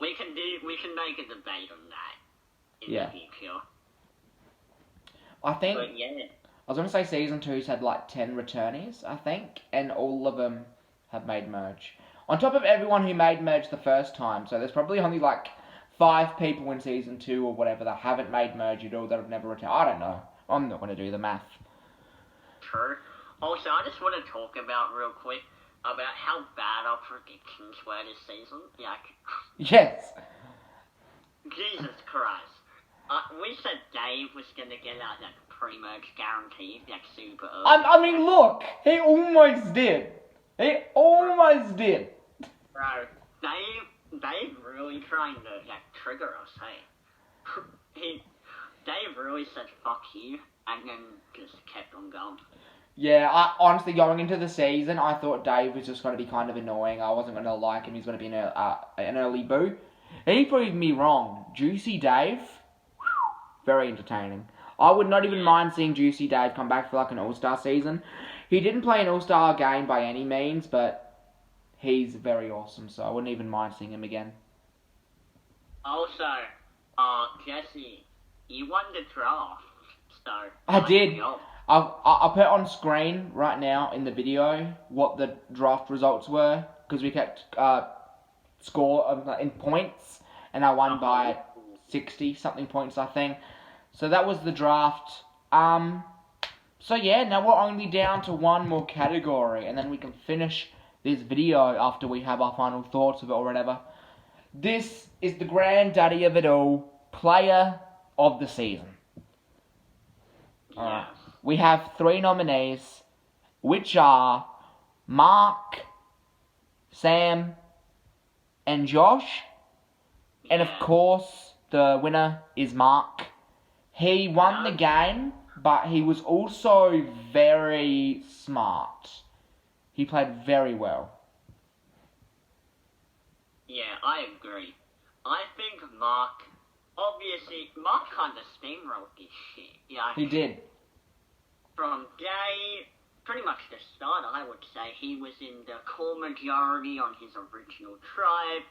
we can make a debate on that in the future. I think. But yeah. I was going to say Season 2's had like 10 returnees, I think, and all of them have made merge. On top of everyone who made merge the first time, so there's probably only like 5 people in Season 2 or whatever that haven't made merge at all that have never returned. I don't know. I'm not going to do the math. True. Also, I just want to talk about real quick about how bad our predictions were this season. Yes. Jesus Christ. We said Dave was going to get out that pre-merge guarantee, super early. I mean, look, he almost did. Bro, Dave really trying to trigger us, hey. Dave really said fuck you, and then just kept on going. Yeah, honestly, going into the season, I thought Dave was just going to be kind of annoying. I wasn't going to like him. He's going to be an early boo. He proved me wrong. Juicy Dave, very entertaining. I would not even mind seeing Juicy Dave come back for like an All-Star season. He didn't play an All-Star game by any means, but he's very awesome, so I wouldn't even mind seeing him again. Also, Jesse, you won the draft, so... I did. I'll put on screen right now in the video what the draft results were, because we kept score in points, and I won by 60-something points, I think. So that was the draft. So yeah, now we're only down to one more category, and then we can finish this video after we have our final thoughts of it or whatever. This is the granddaddy of it all, Player of the Season. Alright. We have 3 nominees, which are Mark, Sam, and Josh. And of course, the winner is Mark. He won the game, but he was also very smart. He played very well. Yeah, I agree. I think Mark kind of steamrolled this shit. Yeah, He did. From pretty much the start, I would say, he was in the core majority on his original tribe,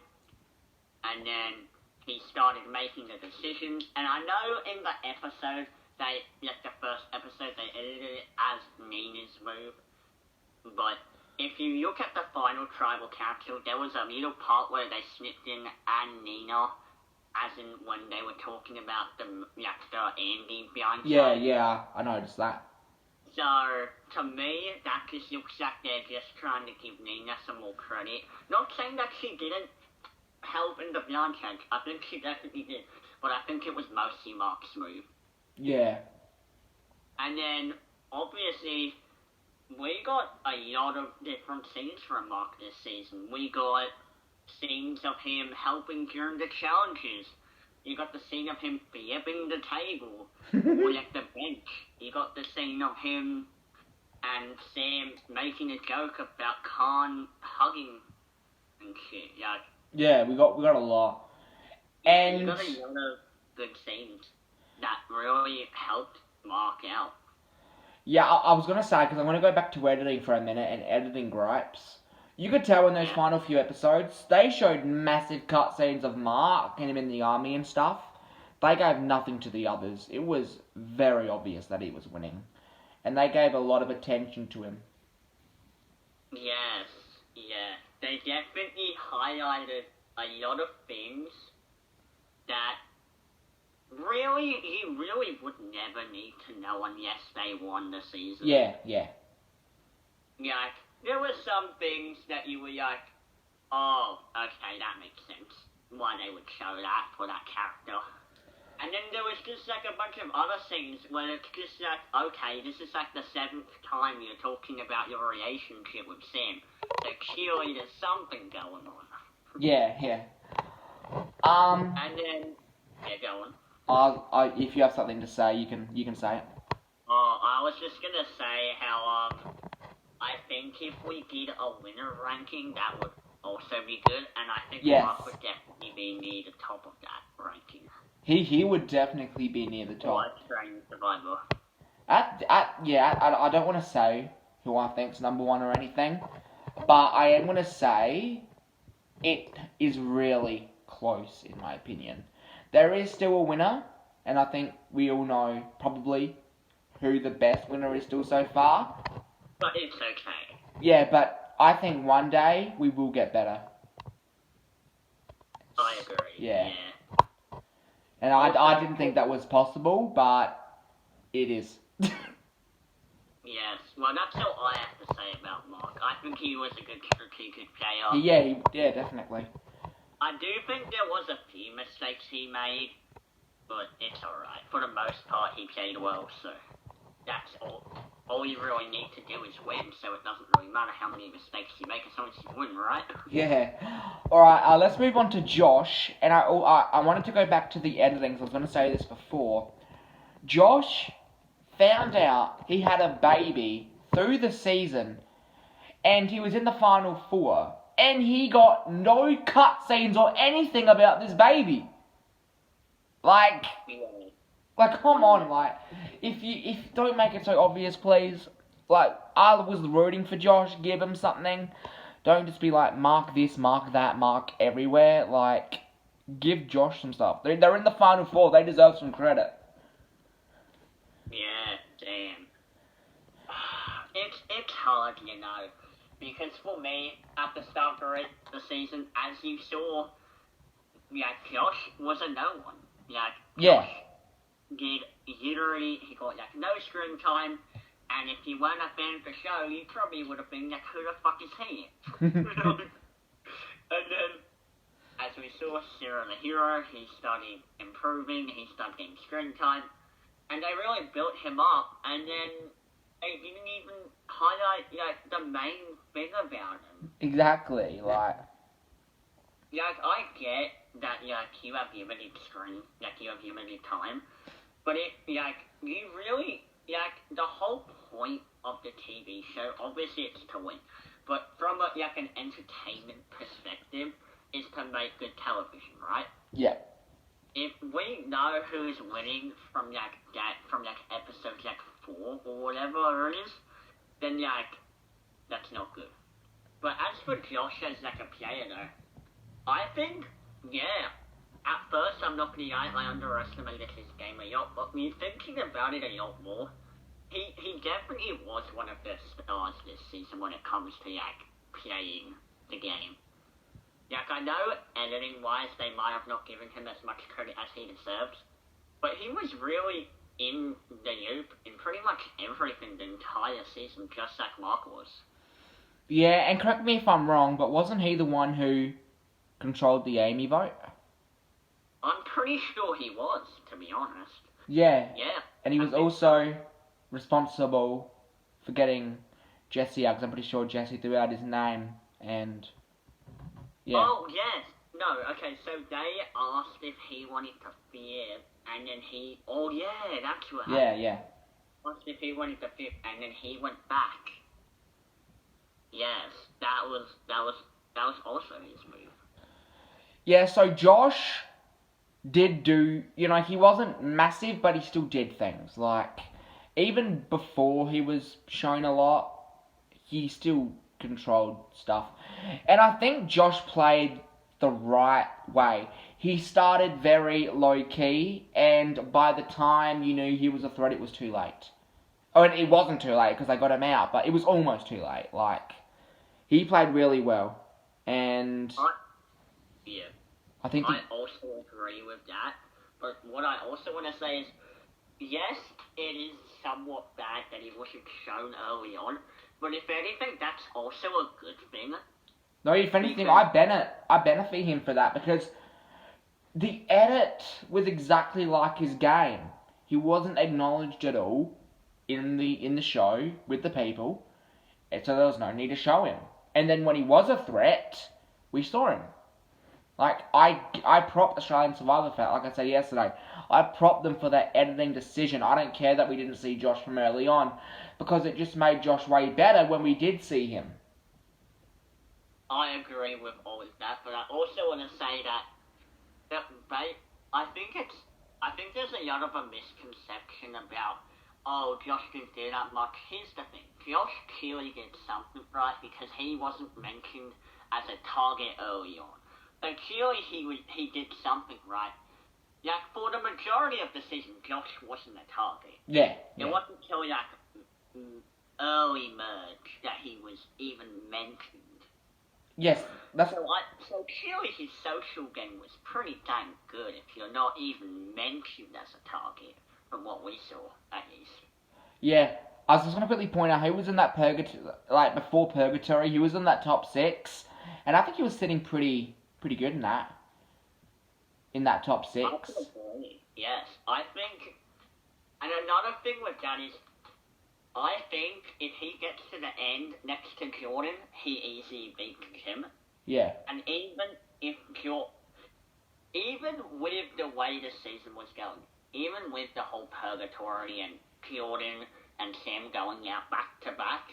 and then he started making the decisions. And I know in the episode, the first episode, they edited it as Nina's move, but if you look at the final tribal council, there was a little part where they snipped in and Nina, as in when they were talking about the Andy blindside. Yeah, I noticed that. So, to me, that just looks like they're just trying to give Nina some more credit. Not saying that she didn't help in the blindside. I think she definitely did. But I think it was mostly Mark's move. Yeah. And then, obviously, we got a lot of different scenes from Mark this season. We got scenes of him helping during the challenges. You got the scene of him flipping the table, or like the bench. You got the scene of him and Sam making a joke about Khan hugging and shit. Yeah, we got a lot. And you got a lot of good scenes that really helped Mark out. Yeah, I was going to say, because I'm going to go back to editing for a minute and editing gripes. You could tell in those final few episodes, they showed massive cutscenes of Mark and him in the army and stuff. They gave nothing to the others. It was very obvious that he was winning. And they gave a lot of attention to him. Yes, yeah. They definitely highlighted a lot of things that he really would never need to know unless they won the season. Yeah. Like, there were some things that you were like, oh, okay, that makes sense. Why they would show that for that character. And then there was just like a bunch of other scenes where it's just like, okay, this is like the 7th time you're talking about your relationship with Sam. So clearly there's something going on. Yeah. And then, go on. If you have something to say, you can say it. Oh, I was just gonna say how I think if we did a winner ranking, that would also be good, and I think Mark would definitely be near the top of that ranking. He would definitely be near the top. Australian Survivor. I don't want to say who I think's number one or anything, but I am going to say it is really close in my opinion. There is still a winner, and I think we all know probably who the best winner is still so far. But it's okay. Yeah, but I think one day we will get better. I agree. Yeah. And I didn't think that was possible, but it is. Yes. Well, that's all I have to say about Mark. I think he was a good strategic player. Yeah, definitely. I do think there was a few mistakes he made, but it's alright. For the most part, he played well, so that's all. All you really need to do is win, so it doesn't really matter how many mistakes you make as long as you win, right? Yeah. Alright, let's move on to Josh. And I wanted to go back to the editing, because I was going to say this before. Josh found out he had a baby through the season, and he was in the Final Four, and he got no cutscenes or anything about this baby. Like, come on, like, if don't make it so obvious, please. Like, I was rooting for Josh, give him something. Don't just be like, mark this, mark that, mark everywhere. Like, give Josh some stuff. They're in the Final Four, they deserve some credit. Yeah, damn. It's hard, you know, because for me, at the start of the season, as you saw, Josh was a no one. Josh did literally, he got no screen time, and if you weren't a fan of the show, you probably would have been who the fuck is he? And then, as we saw, Sarah the hero, he started improving, he started getting screen time, and they really built him up, and then they didn't even highlight, the main thing about him. Exactly, like... I get that, you have limited screen, you have limited time, but if, you really, the whole point of the TV show, obviously it's to win, but from an entertainment perspective, is to make good television, right? Yeah. If we know who's winning from episode 4 or whatever it is, then that's not good. But as for Josh as a player though, I think at first I'm not gonna lie, I underestimated his game a lot, but we're thinking about it a lot more. he definitely was one of the stars this season when it comes to like playing the game. Like I know editing wise they might have not given him as much credit as he deserves, but he was really in the loop in pretty much everything the entire season, just like Mark was. Yeah, and correct me if I'm wrong, but wasn't he the one who controlled the Amy vote? I'm pretty sure he was, to be honest. Yeah. Yeah. And he was also responsible for getting Jesse out, because I'm pretty sure Jesse threw out his name, and... Yeah. Oh, yes. No, okay, so they asked if he wanted to fear, and then he... Oh, yeah, that's what happened. Yeah. Asked if he wanted to fear, and then he went back. Yes, that was also his move. Yeah, so Josh did do... he wasn't massive, but he still did things. Like, even before he was shown a lot, he still controlled stuff. And I think Josh played the right way. He started very low-key, and by the time you knew he was a threat, it was too late. Oh, and it wasn't too late, because they got him out, but it was almost too late. Like, he played really well. And... Yeah. I think... I also agree with that, but what I also want to say is, yes, it is somewhat bad that he wasn't shown early on, but if anything, that's also a good thing. No, if anything, I benefit him for that, because the edit was exactly like his game. He wasn't acknowledged at all in the show with the people, and so there was no need to show him. And then when he was a threat, we saw him. Like, I prop Australian Survivor Fat, like I said yesterday. I prop them for that editing decision. I don't care that we didn't see Josh from early on, because it just made Josh way better when we did see him. I agree with all of that, but I also want to say that I think there's a lot of a misconception about, oh, Josh didn't do that much. Here's the thing, Josh clearly did something right because he wasn't mentioned as a target early on. So clearly he did something right. Like, for the majority of the season, Josh wasn't a target. Yeah. It wasn't until, like, early merge that he was even mentioned. Yes, that's... So clearly his social game was pretty dang good if you're not even mentioned as a target, from what we saw, at least. Yeah, I was just going to quickly point out, he was in that before Purgatory, he was in that top 6, and I think he was sitting pretty good in that top 6. Yes, I think, and another thing with that is, I think if he gets to the end next to Jordan, he easily beats him. Yeah. And even with the way the season was going, even with the whole Purgatory and Jordan and Sam going out back to back,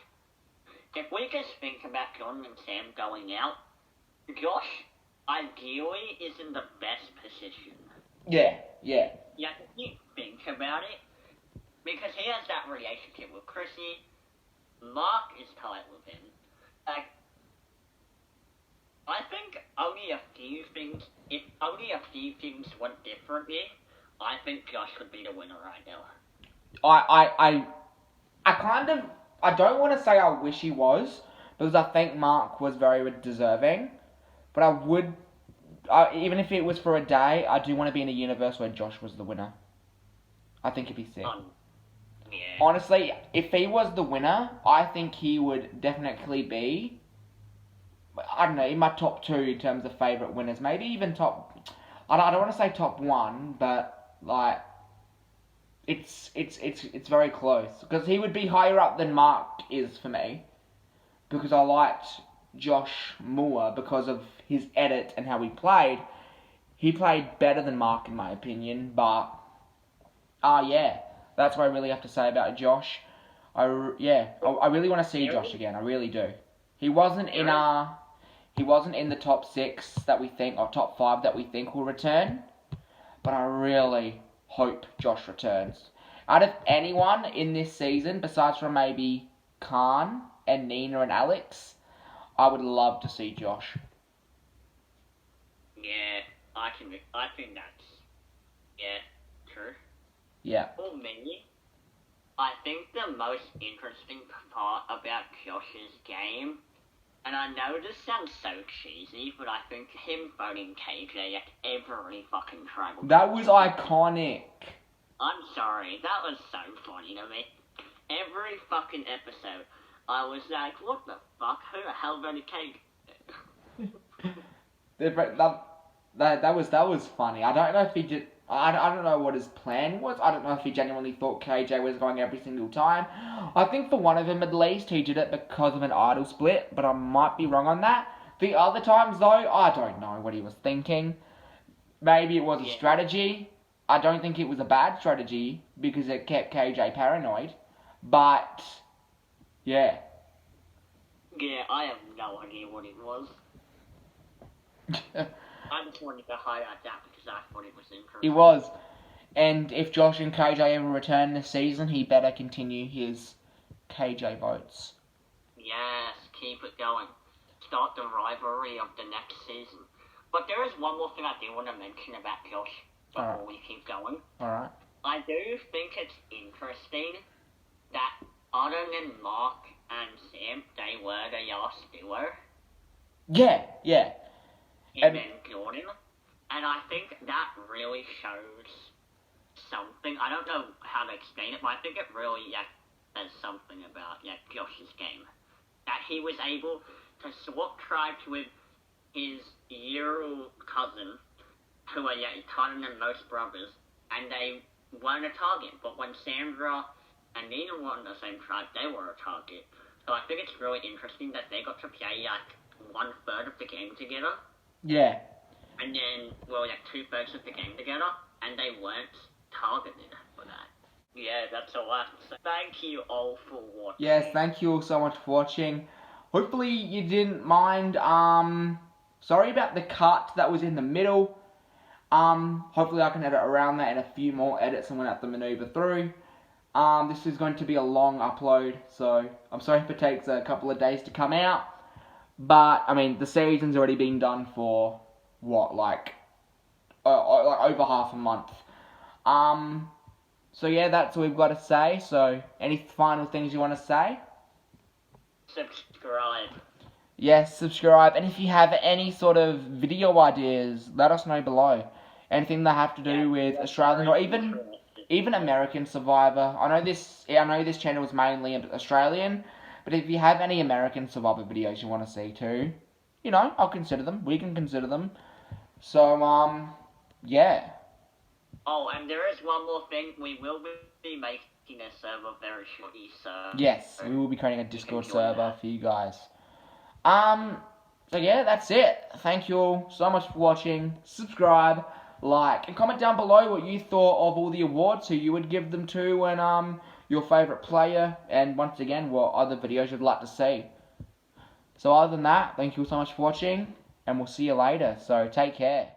if we just think about Jordan and Sam going out, Josh ideally is in the best position. Yeah. Yeah, if you think about it, because he has that relationship with Chrissy, Mark is tight with him. Like, I think if only a few things went differently, I think Josh would be the winner right now. I don't want to say I wish he was, because I think Mark was very deserving, but I would, even if it was for a day, I do want to be in a universe where Josh was the winner. I think it'd be sick. Yeah. Honestly, if he was the winner, I think he would definitely be, I don't know, in my top 2 in terms of favourite winners. Maybe even top, I don't want to say top 1, but, like, it's very close. Because he would be higher up than Mark is for me. Because I liked Josh more because of his edit and how he played. He played better than Mark in my opinion, but, yeah. That's what I really have to say about Josh. I really want to see Josh again. I really do. He wasn't in the top 6 that we think, or top 5 that we think will return. But I really hope Josh returns. Out of anyone in this season, besides from maybe Khan and Nina and Alex, I would love to see Josh. Yeah, I think that's, yeah, true. Yeah. Or maybe. I think the most interesting part about Josh's game, and I know this sounds so cheesy, but I think him voting KJ at every fucking tribal. That was iconic. I'm sorry, that was so funny to me. Every fucking episode, I was like, what the fuck? Who the hell voted KJ? That was funny. I don't know if he did. I don't know what his plan was. I don't know if he genuinely thought KJ was going every single time. I think for one of them at least, he did it because of an idol split, but I might be wrong on that. The other times though, I don't know what he was thinking. Maybe it was a strategy. I don't think it was a bad strategy because it kept KJ paranoid. But yeah. Yeah, I have no idea what it was. I just wanted to highlight that because I thought it was interesting. It was. And if Josh and KJ ever return this season, he better continue his KJ votes. Yes, keep it going. Start the rivalry of the next season. But there is one more thing I do want to mention about Josh before we keep going. Alright. I do think it's interesting that other than Mark and Sam, they were the last duo. Yeah. And then Jordan. And I think that really shows something. I don't know how to explain it, but I think it really says something about Josh's game. That he was able to swap tribes with his year-old cousin, who are tighter than most brothers, and they weren't a target. But when Sandra and Nina were on the same tribe, they were a target. So I think it's really interesting that they got to play 1/3 of the game together. Yeah. And then, 2/3 of the game together, and they weren't targeted for that. Yeah, that's all I have to say. Thank you all for watching. Yes, thank you all so much for watching. Hopefully you didn't mind. Sorry about the cut that was in the middle. Hopefully I can edit around that and a few more edits I'm going to have to maneuver through. This is going to be a long upload, so I'm sorry if it takes a couple of days to come out. But, I mean, the season's already been done for, like over half a month. So yeah, that's all we've got to say. So, any final things you want to say? Subscribe. Yes, subscribe. And if you have any sort of video ideas, let us know below. Anything that have to do with Australian or even American Survivor. I know this channel is mainly Australian. But if you have any American Survivor videos you want to see too, I'll consider them. We can consider them. So, yeah. Oh, and there is one more thing. We will be making a server very shortly, so... Yes, we will be creating a Discord server for you guys. So yeah, that's it. Thank you all so much for watching. Subscribe, like, and comment down below what you thought of all the awards, who you would give them to, and, your favourite player, and once again, what other videos you'd like to see. So other than that, thank you so much for watching, and we'll see you later, so take care.